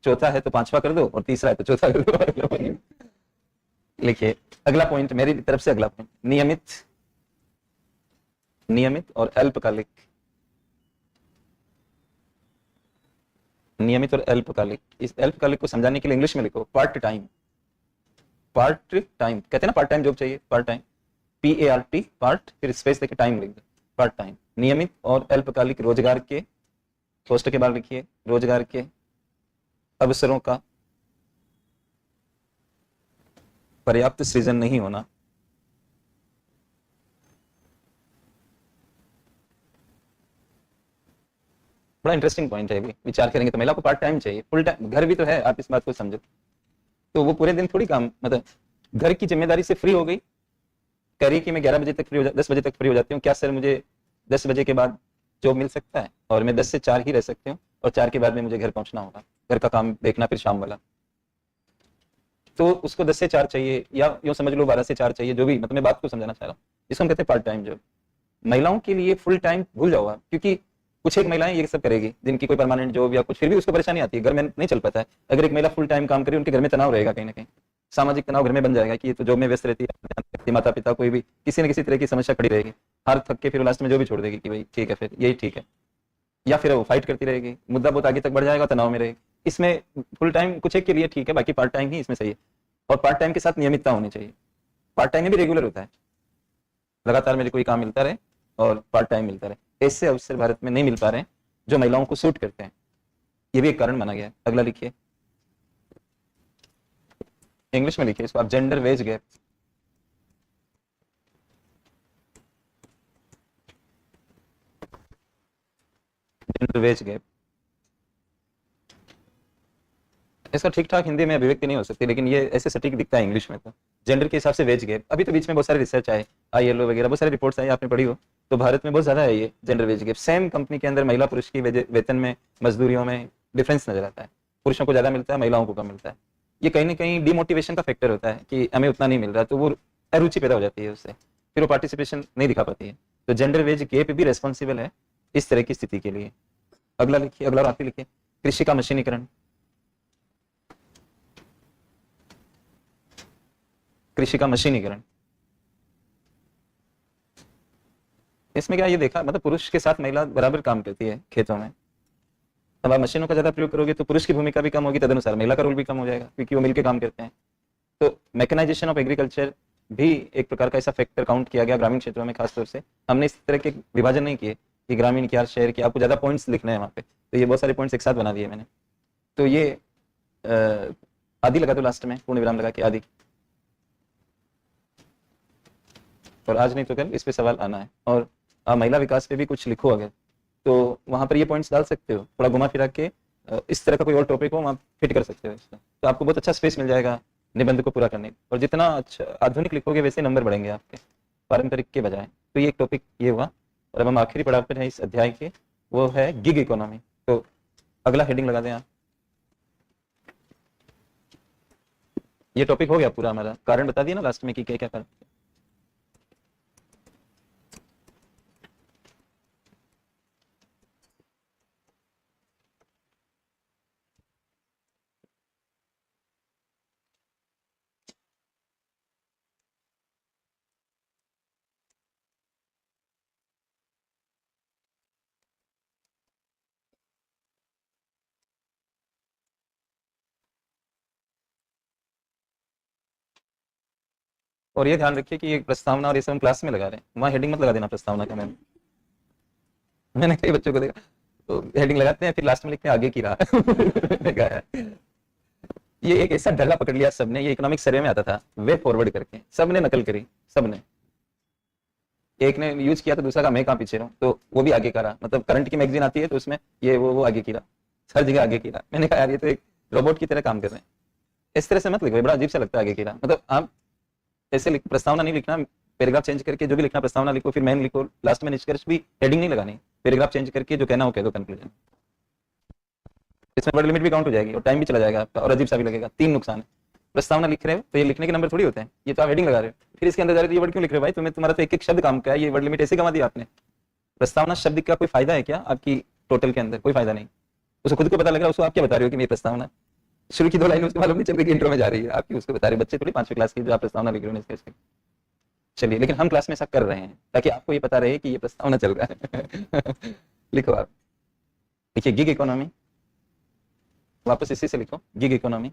चौथा है तो पांचवा कर दो, और तीसरा है तो चौथा कर दो। अगला पॉइंट लिखिए। अगला पॉइंट मेरी तरफ से, अगला पॉइंट, नियमित, नियमित और अल्पकालिक, नियमित और अल्पकालिक। इस अल्पकालिक को समझाने के लिए इंग्लिश में लिखो पार्ट टाइम। पार्ट टाइम कहते हैं ना, पार्ट टाइम जॉब चाहिए, पार्ट टाइम, PART, पार्ट, फिर स्पेस देके टाइम लिख दो, पार्ट टाइम। नियमित और अल्पकालिक रोजगार के, पोस्ट के बाद लिखिए, रोजगार के अवसरों का पर्याप्त सृजन नहीं होना। बड़ा इंटरेस्टिंग पॉइंट है, भी विचार करेंगे तो महिला को पार्ट टाइम चाहिए, फुल टाइम घर भी तो है, आप इस बात को समझो। तो वो पूरे दिन थोड़ी काम, मतलब घर की जिम्मेदारी से फ्री हो गई, करी कि मैं 11 बजे तक फ्री हो 10 बजे तक फ्री हो जाती हूँ, क्या सर मुझे 10 बजे के बाद जॉब मिल सकता है? और मैं 10 से 4 ही रह सकती हूँ, और 4 के बाद में मुझे घर पहुंचना होगा, घर का काम देखना फिर शाम वाला। तो उसको 10 से 4 चाहिए, या यूँ समझ लो 12 से 4 चाहिए, जो भी, मतलब मैं बात को समझाना चाह रहा हूँ। इसको हम कहते हैं पार्ट टाइम जॉब। महिलाओं के लिए फुल टाइम भूल जाओ आप, क्योंकि कुछ एक महिलाएं ये सब करेगी जिनकी कोई परमानेंट जॉब या कुछ, फिर भी उसको परेशानी आती है, घर में नहीं चल पाता है। अगर एक महिला फुल टाइम काम करे, उनके घर में तनाव रहेगा, कहीं ना कहीं सामाजिक तनाव घर में बन जाएगा कि ये तो जॉब में व्यस्त रहती है, माता पिता कोई भी किसी न किसी तरह की समस्या खड़ी रहेगी, हार थक के फिर लास्ट में जो भी छोड़ देगी कि भाई ठीक है, फिर यही ठीक है, या फिर वो फाइट करती रहेगी, मुद्दा बहुत आगे तक बढ़ जाएगा, तनाव में रहेगी। इसमें फुल टाइम कुछ एक के लिए ठीक है, बाकी पार्ट टाइम ही इसमें सही है। और पार्ट टाइम के साथ नियमितता होनी चाहिए। पार्ट टाइम में भी रेगुलर होता है, लगातार मेरे कोई काम मिलता रहे और पार्ट टाइम मिलता रहे। ऐसे अवसर भारत में नहीं मिल पा रहे हैं जो महिलाओं को सूट करते हैं, ये भी एक कारण माना गया है। अगला लिखिए, इंग्लिश में लिखिए इसको आप, gender veg gap. Gender veg gap, इसका ठीक ठाक हिंदी में अभिव्यक्ति नहीं हो सकती, लेकिन ये ऐसे सटीक दिखता है इंग्लिश में। तो जेंडर के हिसाब से वेज गैप, अभी तो बीच में बहुत सारे रिसर्च आए, ILO वगैरह बहुत सारी रिपोर्ट्स आई, आपने पढ़ी हो, तो भारत में बहुत ज्यादा है ये gender veg gap. Same company के अंदर महिला पुरुष की वेतन में, मजदूरियों में डिफरेंस नजर आता है, पुरुषों को ज्यादा मिलता है, महिलाओं को कम मिलता है। ये कहीं ना कहीं डिमोटिवेशन का फैक्टर होता है कि हमें उतना नहीं मिल रहा, तो वो अरुचि पैदा हो जाती है उससे, फिर वो पार्टिसिपेशन नहीं दिखा पाती है। तो जेंडर वेज गैप भी रेस्पॉन्सिबल है इस तरह की स्थिति के लिए। अगला लिखिए, अगला आप ही लिखिए, कृषि का मशीनीकरण। कृषि का मशीनीकरण, इसमें क्या ये देखा, मतलब पुरुष के साथ महिला बराबर काम करती है खेतों में। अब आप मशीनों का ज्यादा प्रयोग करोगे तो पुरुष की भूमिका भी कम होगी, तदनुसार महिला का रोल भी कम हो जाएगा, क्योंकि वो मिलकर काम करते हैं। तो मैकेनाइजेशन ऑफ एग्रीकल्चर भी एक प्रकार का ऐसा फैक्टर काउंट किया गया ग्रामीण क्षेत्रों में खासतौर से। हमने इस तरह के विभाजन नहीं किए कि ग्रामीण क्या शहर की, आपको ज्यादा पॉइंट्स लिखने हैं वहाँ पे, तो ये बहुत सारे पॉइंट्स एक साथ बना दिए मैंने। तो ये आदि लगा दो लास्ट में, पूर्ण विराम लगा के आदि, और आज नहीं तो कल इस पे सवाल आना है। और महिला विकास पे भी कुछ लिखो अगर, तो वहां पर ये पॉइंट्स डाल सकते हो, थोड़ा घुमा फिरा के इस तरह का कोई और टॉपिक हो वहाँ फिट कर सकते हो इसमें, तो आपको बहुत अच्छा स्पेस मिल जाएगा निबंध को पूरा करने। और जितना अच्छा आधुनिक लिखोगे वैसे नंबर बढ़ेंगे आपके, पारंपरिक के बजाय। तो ये एक टॉपिक ये हुआ, और अब हम आखिरी पड़ाव पर है इस अध्याय के, वो है गिग इकोनॉमी। तो अगला हेडिंग लगा दें आप, ये टॉपिक हो गया पूरा हमारा, कारण बता दिया ना लास्ट में कि क्या क्या कारण। और ये ध्यान रखिए कि ये प्रस्तावना और ये सब हम क्लास में लगा रहे हैं, वहाँ हेडिंग मत लगा देना प्रस्तावना का। मैंने कई बच्चों को देखा तो हेडिंग लगाते हैं, फिर लास्ट में लिखते हैं आगे की राह। मैंने कहा है, ये एक ऐसा ढल्ला पकड़ लिया सबने, ये इकोनॉमिक सर्वे में आता था, वे फॉरवर्ड करके सबने नकल करी, सबने, एक ने यूज किया तो दूसरा का मैं कहाँ पीछे रहूं, तो वो भी आगे करा। मतलब करंट की मैगजीन आती है तो उसमें ये वो आगे की रहा, हर जगह आगे की रहा। मैंने कहा यार ये तो एक रोबोट की तरह काम कर रहे हैं, इस तरह से मत लिखो, बड़ा अजीब सा लगता है आगे की रहा। मतलब आप ऐसे प्रस्तावना नहीं लिखना, पैराग्राफ चेंज करके जो भी लिखना प्रस्तावना लिखो, फिर मेन लिखो, लास्ट में निष्कर्ष भी, हेडिंग नहीं लगानी, पैराग्राफ चेंज करके जो कहना हो कह दो, कंक्लूजन। इसमें वर्ड लिमिट भी काउंट हो जाएगी और टाइम भी चला जाएगा आपका और अजीब सा भी लगेगा। 3 नुकसान है। प्रस्तावना लिख रहे हो तो ये लिखने के नंबर थोड़ी होते हैं, ये तो आप हेडिंग लगा रहे हो, फिर इसके अंदर जा रहे हो, ये वर्ड क्यों लिख रहे हो भाई, तुम्हें तुम्हारा तो एक एक शब्द काम का है, ये वर्ड लिमिट ऐसे गंवा दिया आपने। प्रस्तावना शब्द का कोई फायदा है क्या आपकी टोटल के अंदर? कोई फायदा नहीं। उसको खुद को पता लग रहा है, उसको आप क्या बता रहे हो कि मेरी प्रस्तावना शुरू की 2 लाइन उसको मालूम नहीं चल रही कि इंट्रो में जा रही है, आपकी उसको बता रहे। बच्चे थोड़ी 5वीं क्लास की जो आप प्रस्तावना लिख रहे हो इसके। चलिए, लेकिन हम क्लास में ऐसा कर रहे हैं ताकि आपको ये पता रहे कि ये प्रस्तावना चल रहा है। लिखो आप, देखिए गिग इकोनॉमी, वापस इसी से लिखो, गिग इकोनॉमी।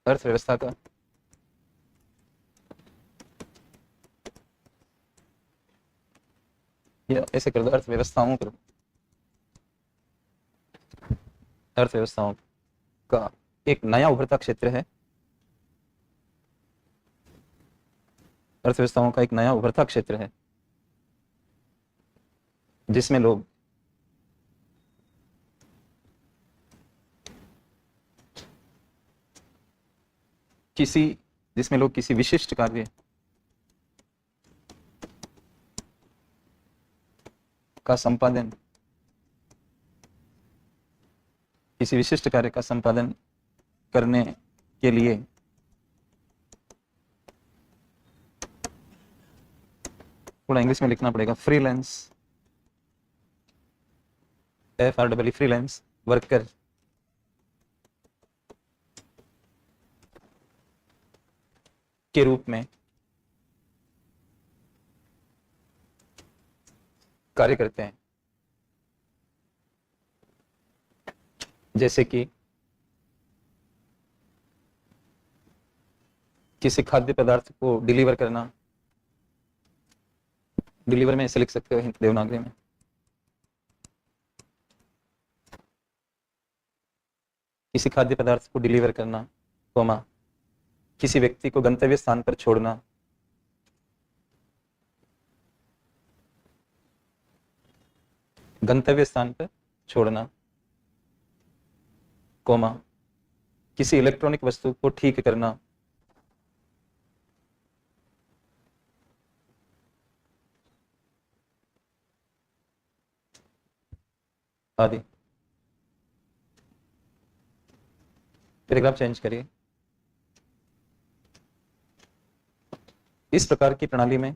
अर्थव्यवस्था का ये ऐसे कर दो, अर्थव्यवस्थाओं करो, अर्थव्यवस्थाओं का एक नया उभरता क्षेत्र है, अर्थव्यवस्थाओं का एक नया उभरता क्षेत्र है जिसमें लोग किसी विशिष्ट कार्य का संपादन, किसी विशिष्ट कार्य का संपादन करने के लिए थोड़ा इंग्लिश में लिखना पड़ेगा, फ्रीलांस, FREE, फ्रीलांस वर्कर के रूप में कार्य करते हैं। जैसे कि किसी खाद्य पदार्थ को डिलीवर करना, डिलीवर में ऐसे लिख सकते हो हिंदी देवनागरी में, किसी खाद्य पदार्थ को डिलीवर करना, कोमा किसी व्यक्ति को गंतव्य स्थान पर छोड़ना, गंतव्य स्थान पर छोड़ना, कोमा किसी इलेक्ट्रॉनिक वस्तु को ठीक करना, आदि। पैराग्राफ चेंज करिए। इस प्रकार की प्रणाली में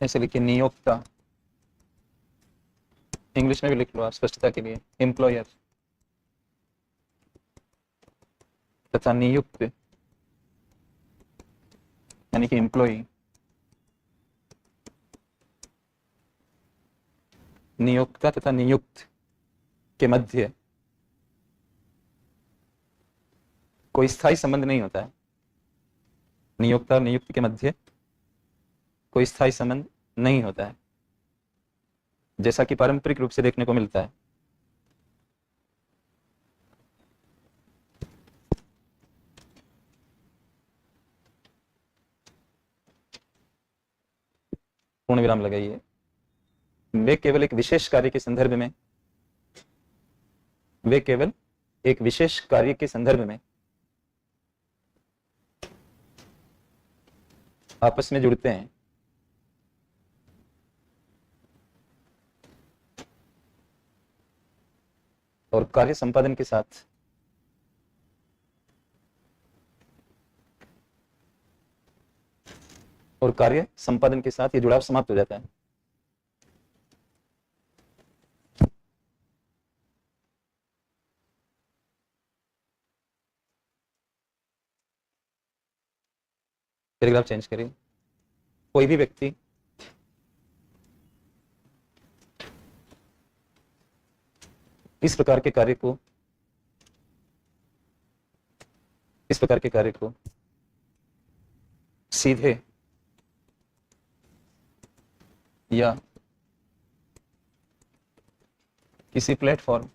ऐसे लिखिए, नियोक्ता, इंग्लिश में भी लिख लो आप स्पष्टता के लिए, एम्प्लॉयर तथा नियुक्त यानी कि एम्प्लॉई, नियोक्ता तथा नियुक्त के मध्य कोई स्थायी संबंध नहीं होता है। नियोक्ता और नियुक्त के मध्य कोई स्थायी संबंध नहीं होता है, जैसा कि पारंपरिक रूप से देखने को मिलता है। पूर्ण विराम लगाइए। वे केवल एक विशेष कार्य के संदर्भ में, वे केवल एक विशेष कार्य के संदर्भ में आपस में जुड़ते हैं और कार्य संपादन के साथ ये जुड़ाव समाप्त हो जाता है। पैराग्राफ चेंज करिए। कोई भी व्यक्ति इस प्रकार के कार्य को सीधे या किसी प्लेटफॉर्म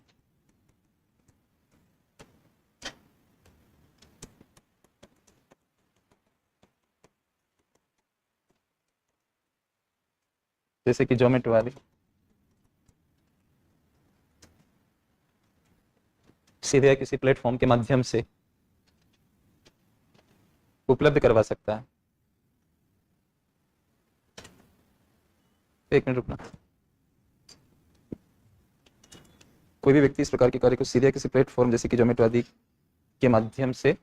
जैसे कि जोमेटो वाली, सीधे या किसी प्लेटफॉर्म के माध्यम से उपलब्ध करवा सकता है। एक मिनट रुकना। कोई भी व्यक्ति इस प्रकार के कार्य को सीधे किसी प्लेटफॉर्म जैसे कि जोमेटो आदि के माध्यम से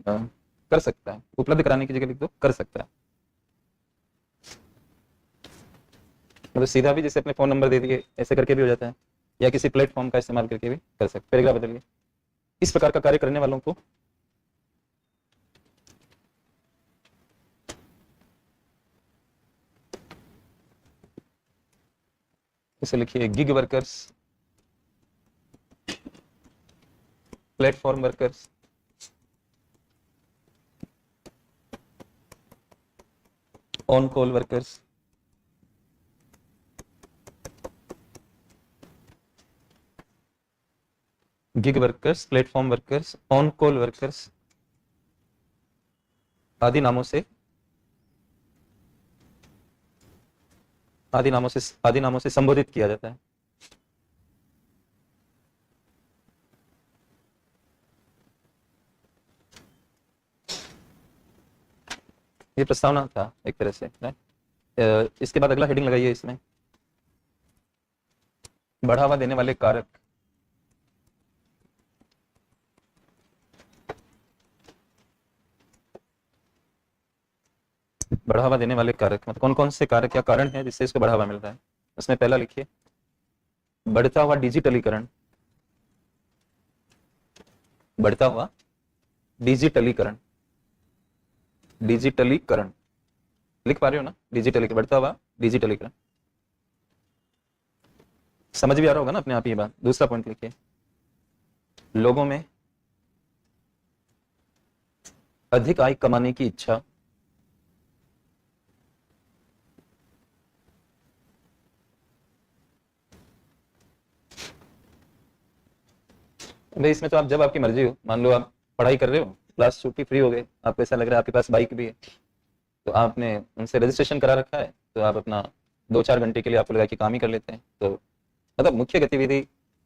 कर सकता है। उपलब्ध कराने की जगह लिख दो कर सकता है। मतलब सीधा भी जैसे अपने फोन नंबर दे दिए ऐसे करके भी हो जाता है, या किसी प्लेटफॉर्म का इस्तेमाल करके भी कर सकते। पैराग्राफ बदलिए। इस प्रकार का कार्य करने वालों को इसे लिखिए gig workers, platform workers, on call workers, gig workers, platform workers, on call workers आदि नामों से संबोधित किया जाता है। ये प्रस्तावना था एक तरह से। इसके बाद अगला हेडिंग लगाइए इसमें, बढ़ावा देने वाले कारक। बढ़ावा देने वाले कारक मतलब कौन कौन से कारक या कारण है जिससे इसको बढ़ावा मिल रहा है। उसमें पहला लिखिए बढ़ता हुआ डिजिटलीकरण। बढ़ता हुआ डिजिटलीकरण, डिजिटलीकरण लिख पा रहे हो ना? डिजिटलीकरण, बढ़ता हुआ डिजिटलीकरण। समझ भी आ रहा होगा ना अपने आप ये बात। दूसरा पॉइंट लिखिए लोगों में अधिक आय कमाने की इच्छा। भाई इसमें तो आप जब आपकी मर्जी हो, मान लो आप पढ़ाई कर रहे हो, क्लास छुट्टी, फ्री हो गए, आपको ऐसा लग रहा है आपके पास बाइक भी है, तो आपने उनसे रजिस्ट्रेशन करा रखा है, तो आप अपना 2-4 घंटे के लिए आपको लगा कि काम ही कर लेते हैं। तो मतलब मुख्य गतिविधि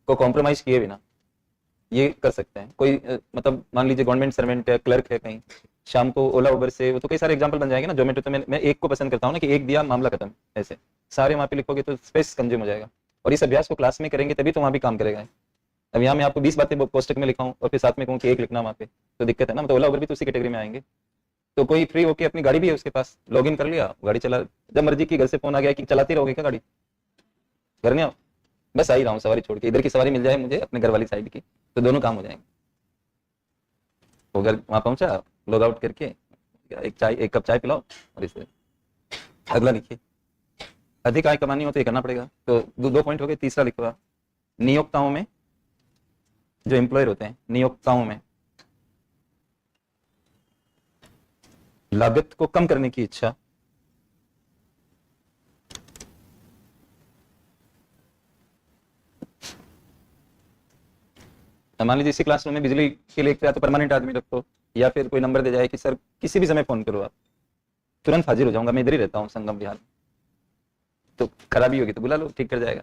को कॉम्प्रोमाइज किए बिना ये कर सकते हैं। कोई मतलब मान लीजिए गवर्नमेंट सर्वेंट है, क्लर्क है कहीं, शाम को ओला उबर से, वो तो कई सारे एग्जांपल बन जाएंगे ना। जोमेटो तो मैं एक को पसंद करता हूँ ना कि एक दिया मामला खत्म, ऐसे सारे वहां पे लिखोगे तो स्पेस कंज्यूम हो जाएगा। और इस अभ्यास को क्लास में करेंगे तभी तो वहां भी काम करेगा। अब यहाँ मैं आपको 20 बातें पोस्टक में लिखाऊं और फिर साथ में कहूँ कि एक लिखना वहां पे, तो दिक्कत है ना। मतलब ओला उबर भी तो उसी कैटेगरी में आएंगे। तो कोई फ्री होके अपनी गाड़ी भी है उसके पास, लॉग इन कर लिया, गाड़ी चला, जब मर्जी की, घर से फोन आ गया कि चलाती रहोगे क्या गाड़ी, घर नहीं आओ, बस आ ही रहा हूँ सवारी छोड़ के, इधर की सवारी मिल जाए मुझे अपने घर वाली साइड की, तो दोनों काम हो जाएंगे। वो घर वहां पहुंचा, लॉग आउट करके एक कप चाय पिलाओ। और इससे अगला लिखिए अधिक आय कमानी हो तो ये करना पड़ेगा। तो दो पॉइंट हो गए। तीसरा लिखो नियोक्ताओं में, जो एम्प्लॉयर होते हैं, नियोक्ताओं में लागत को कम करने की इच्छा। मान लीजिए इसी क्लासरूम में बिजली के लिए या तो परमानेंट आदमी रखो, या फिर कोई नंबर दे जाए कि सर किसी भी समय फोन करो, आप तुरंत हाजिर हो जाऊंगा, मैं इधर ही रहता हूँ संगम विहार, तो खराबी होगी तो बुला लो, ठीक कर जाएगा।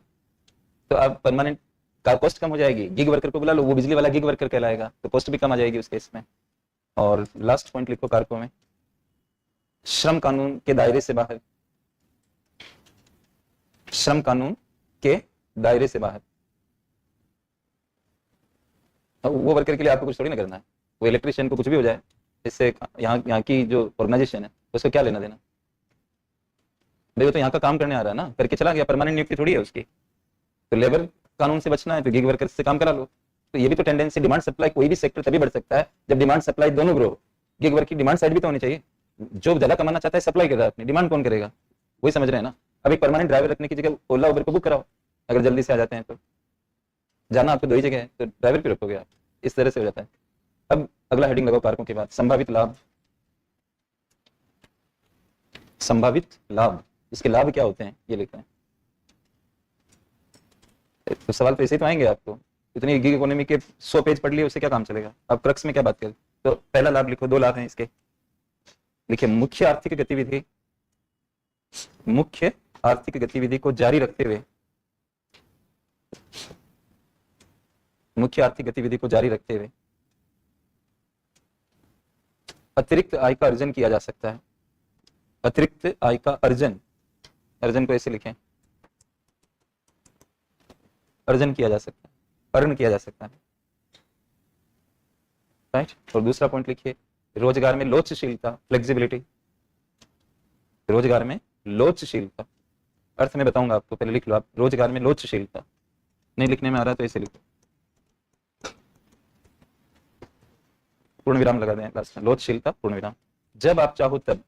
तो आप परमानेंट का कॉस्ट कम हो जाएगी। गिग वर्कर को बुला लो, वो बिजली वाला गिग वर्कर कहलाएगा, तो कॉस्ट भी कम आ जाएगी उस केस में। और लास्ट पॉइंट लिखो कारकों में श्रम कानून के दायरे से बाहर। श्रम कानून के दायरे से बाहर। वो वर्कर के लिए आपको कुछ थोड़ी ना करना है, वो इलेक्ट्रिशियन को कुछ भी हो जाए, इससे यहाँ की जो ऑर्गेनाइजेशन है उसको क्या लेना देना। भाई वो तो यहाँ का काम करने आ रहा है ना, करके चला गया, परमानेंट नियुक्ति थोड़ी है उसकी। तो लेबर कानून से बचना है तो गिग वर्कर से काम करा लो। तो ये भी तो टेंडेंसी, डिमांड सप्लाई, कोई भी सेक्टर तभी बढ़ सकता है जब डिमांड सप्लाई दोनों ग्रो। गिग वर्क की डिमांड साइड भी तो होनी चाहिए। जो ज्यादा कमाना चाहता है सप्लाई कर रहा है अपनी, डिमांड कौन करेगा? वही समझ रहे हैं ना। अब एक परमानेंट ड्राइवर रखने की जगह ओला उबर को बुक कराओ, अगर जल्दी से आ जाते हैं तो। जाना आपको 2 ही जगह है, तो ड्राइवर क्यों रखोगे आप? इस तरह से हो जाता है। अब अगला हेडिंग लगाओ कारकों के बाद संभावित लाभ। संभावित लाभ, इसके लाभ क्या होते हैं ये लिखते हैं। तो सवाल तो ऐसे ही तो आएंगे आपको। इतनी गिग इकोनॉमी के 100 पेज पढ़ लिए, उससे क्या काम चलेगा? अब क्रक्स में क्या बात करें। तो पहला लाभ लिखो, 2 लाभ हैं इसके। लिखिए मुख्य आर्थिक गतिविधि, मुख्य आर्थिक गतिविधि को जारी रखते हुए, मुख्य आर्थिक गतिविधि को जारी रखते हुए अतिरिक्त आय का अर्जन किया जा सकता है। अतिरिक्त आय का अर्जन, अर्जन को ऐसे लिखें, अर्जन किया जा सकता है, अर्न किया जा सकता है, राइट। और दूसरा पॉइंट लिखिए, रोजगार में लोचशीलता, फ्लेक्सिबिलिटी। रोजगार में लोचशीलता, अर्थ में बताऊंगा आपको, पहले लिख लो आप। रोजगार में लोचशीलता, नहीं लिखने में आ रहा तो ऐसे लिखो, पूर्ण विराम लगा दें लास्ट में, लोचशीलता पूर्ण विराम। जब आप चाहो तब,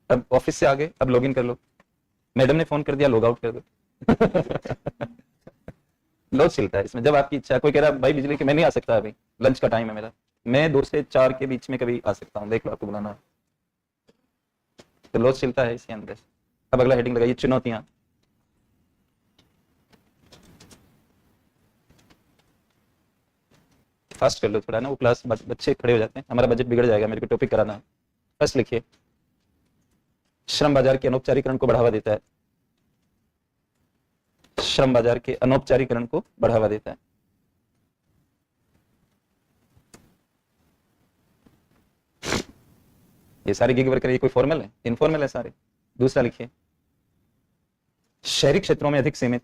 अब ऑफिस से आ गए, अब लॉगिन कर लो, मैडम ने फोन कर दिया, लॉग आउट कर दो। लोचशीलता है इसमें, जब आपकी इच्छा। कोई कह रहा है भाई बिजली के, मैं नहीं आ सकता अभी, लंच का टाइम है मेरा, मैं 2 से 4 के बीच में कभी आ सकता हूँ, देख लो आपको बुलाना है, तो लोचशीलता है इसके अंदर। अब अगला हेडिंग लगाइए, चुनौतियां। फास्ट कर लो थोड़ा ना, वो क्लास बच्चे खड़े हो जाते हैं, हमारा बजट बिगड़ जाएगा, मेरे को टॉपिक कराना है। फर्स्ट लिखिए, श्रम बाजार के अनौपचारिकरण को बढ़ावा देता है। श्रम बाजार के अनौपचारिकरण को बढ़ावा देता है। ये सारे गिग वर्कर, ये कोई फॉर्मल है, इनफॉर्मल है सारे। दूसरा लिखिए, शहरी क्षेत्रों में अधिक सीमित,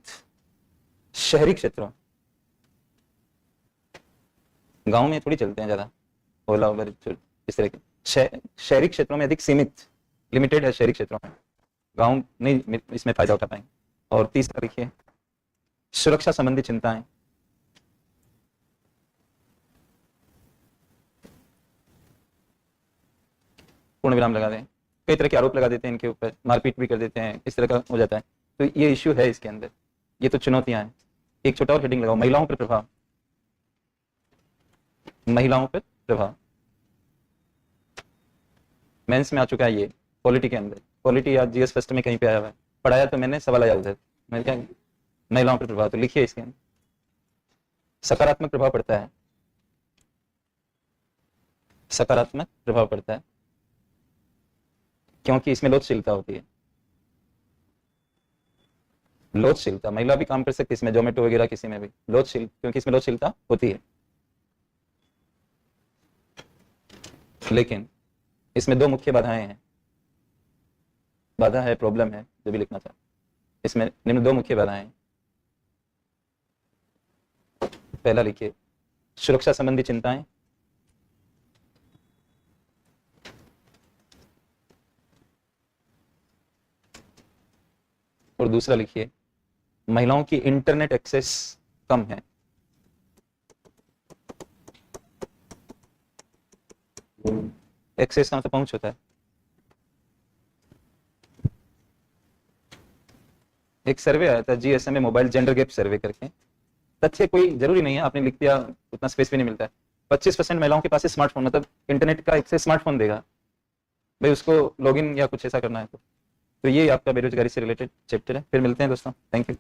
शहरी क्षेत्रों, गांव में थोड़ी चलते हैं ज्यादा ओला उबर इस तरह के, शहरी क्षेत्रों में अधिक सीमित, लिमिटेड है शहरी क्षेत्रों में, गांव नहीं इसमें फायदा उठा पाएंगे। और तीसरा लिखिए, सुरक्षा संबंधी चिंताएं, पूर्ण विराम लगा दें। कई तरह के आरोप लगा देते हैं इनके ऊपर, मारपीट भी कर देते हैं, इस तरह का हो जाता है, तो ये इश्यू है इसके अंदर। ये तो चुनौतियां हैं। एक छोटा और हेडिंग लगाओ, महिलाओं पर प्रभाव, महिलाओं पर प्रभाव। मेंस में आ चुका है ये, पॉलिटी के अंदर, पॉलिटी या जीएस फर्स्ट में कहीं पे आया हुआ है, पढ़ाया तो मैंने, सवाल आया उधर, मैंने क्या, महिलाओं पर प्रभाव, तो लिखिए इसके अंदर। सकारात्मक प्रभाव पड़ता है, सकारात्मक प्रभाव पड़ता है, क्योंकि इसमें लोचशीलता होती है। लोचशीलता, महिला भी काम कर सकती है इसमें, जोमेटो वगैरह किसी में भी, लोचशील, क्योंकि इसमें लोचशीलता होती है। लेकिन इसमें 2 मुख्य बाधाएं हैं, बाधा है, प्रॉब्लम है, जो भी लिखना चाहता, इसमें निम्न 2 मुख्य बाधाएं हैं। पहला लिखिए, सुरक्षा संबंधी चिंताएं, और दूसरा लिखिए, महिलाओं की इंटरनेट एक्सेस कम है। एक्सेस का मतलब पहुंच होता है। एक सर्वे आया था जीएसएम में, मोबाइल जेंडर गैप सर्वे करके, तथ्य कोई जरूरी नहीं है, आपने लिख दिया, उतना स्पेस भी नहीं मिलता है। 25% महिलाओं के पास स्मार्टफोन, मतलब इंटरनेट का एक्सेस स्मार्टफोन देगा भाई, उसको लॉगिन या कुछ ऐसा करना है तो ये आपका बेरोजगारी से रिलेटेड चैप्टर है। फिर मिलते हैं दोस्तों, थैंक यू।